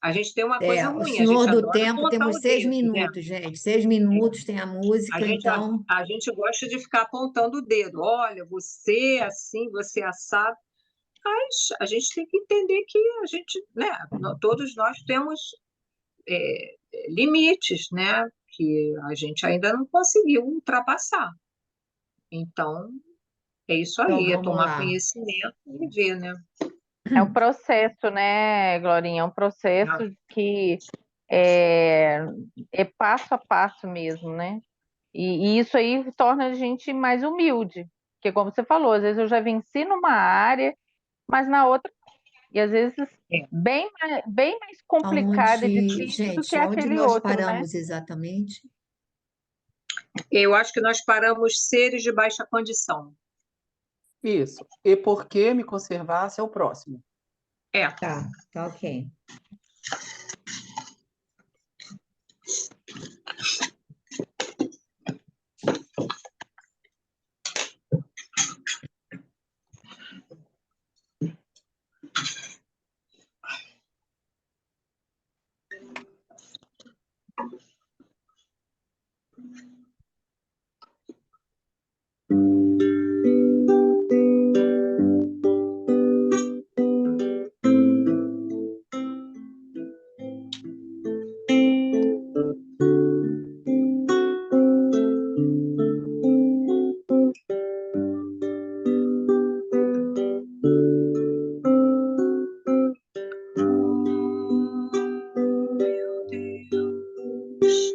O ruim, a Senhor gente do adora Tempo, apontar temos o 6 dedo, né? minutos, gente. 6 minutos, tem a A música, gente, então a gente gosta de ficar apontando o dedo. Olha, você é assim, você é assado. Mas a gente tem que entender que a gente, né, todos nós temos limites, né, que a gente ainda não conseguiu ultrapassar. Então, é isso então aí, é vamos tomar lá. conhecimento e ver, né? É um processo, né, Glorinha? É um processo que é, é passo a passo mesmo, né? E isso aí torna a gente mais humilde, porque como você falou, às vezes eu já venci numa área, mas na outra, e às vezes É. bem mais complicada e Aonde, difícil do que gente, aonde aquele nós outro, né? paramos exatamente? Eu acho que nós paramos seres de baixa condição. Isso. E por que me conservasse é o próximo. É. Tá ok. Meu Deus,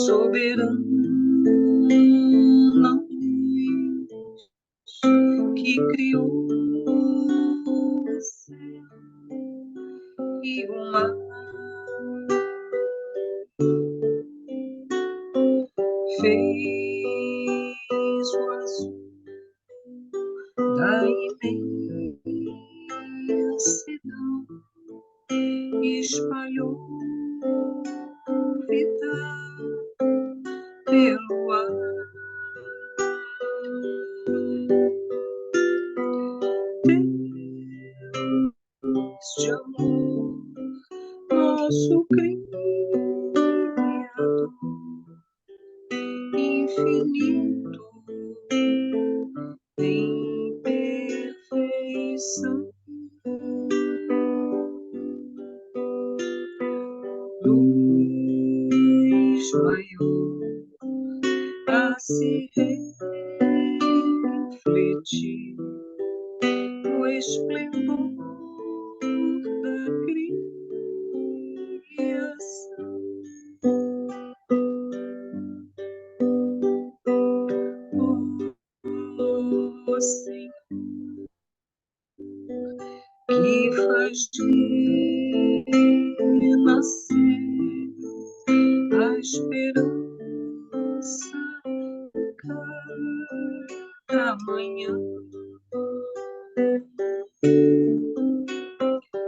soberano, que criou o céu e o mar, fez o azul da imensidão, espalhou vida pelo ar. Deus de amor, nosso Criador, infinito em perfeição. Luz maior a se refletir no esplendor da criação. Oh, Senhor, que faz renascer a esperança cada manhã.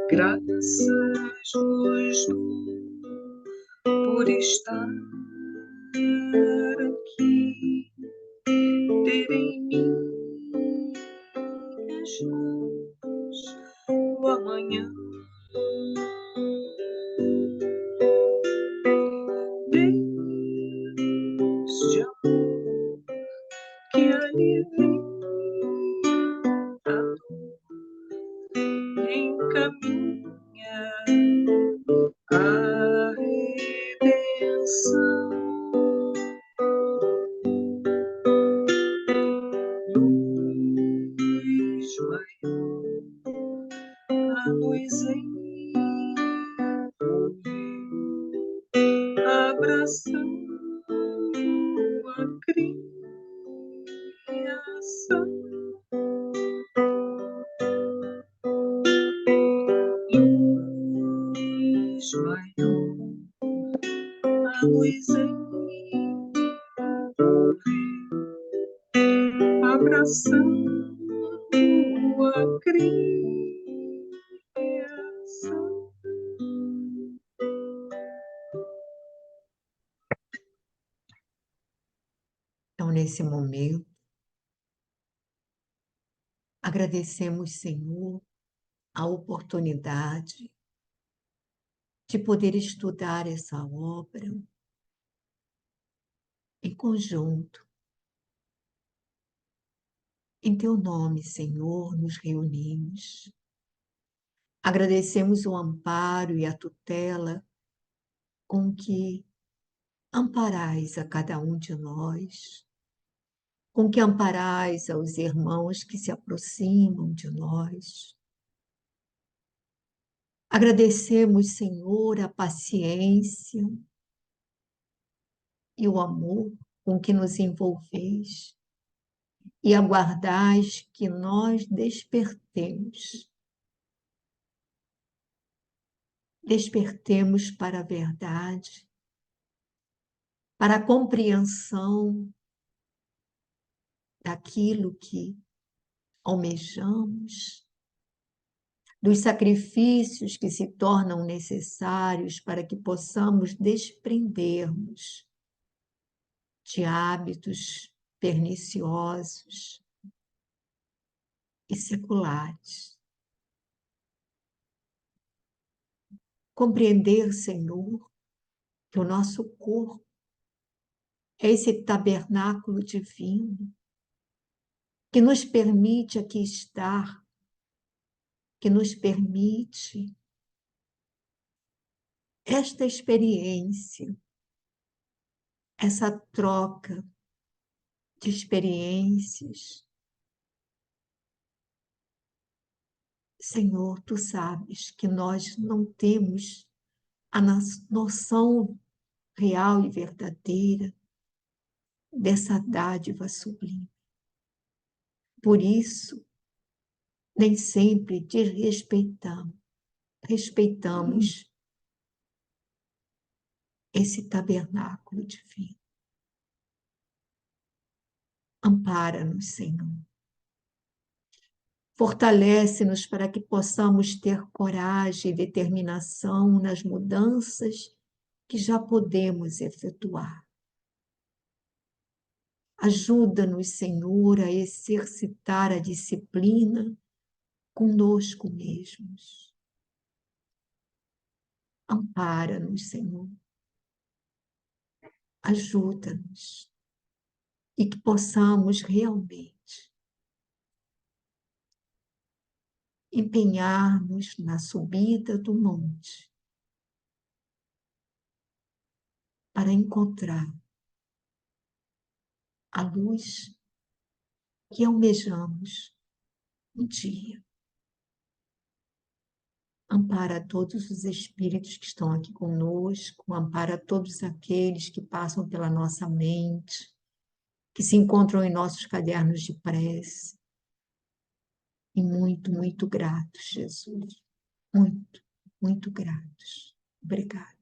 Graças vos dou por estar aqui, ter em minhas mãos o amanhã. Deus de amor, que alivia a dor, encaminha a abraçando a criança. Então, nesse momento, agradecemos, Senhor, a oportunidade de poder estudar essa obra em conjunto. Em Teu nome, Senhor, nos reunimos. Agradecemos o amparo e a tutela com que amparais a cada um de nós, com que amparais aos irmãos que se aproximam de nós. Agradecemos, Senhor, a paciência e o amor com que nos envolveis e aguardais que nós despertemos. Despertemos para a verdade, para a compreensão daquilo que almejamos, dos sacrifícios que se tornam necessários para que possamos desprendermos de hábitos perniciosos e seculares. Compreender, Senhor, que o nosso corpo é esse tabernáculo divino que nos permite aqui estar, que nos permite esta experiência, essa troca de experiências. Senhor, Tu sabes que nós não temos a noção real e verdadeira dessa dádiva sublime. Por isso, nem sempre respeitamos esse tabernáculo divino. Ampara-nos, Senhor. Fortalece-nos para que possamos ter coragem e determinação nas mudanças que já podemos efetuar. Ajuda-nos, Senhor, a exercitar a disciplina conosco mesmos. Ampara-nos, Senhor. Ajuda-nos. E que possamos realmente empenhar-nos na subida do monte para encontrar a luz que almejamos um dia. Ampara todos os espíritos que estão aqui conosco, ampara todos aqueles que passam pela nossa mente, que se encontram em nossos cadernos de prece. E muito, muito gratos, Jesus. Muito, muito gratos. Obrigada.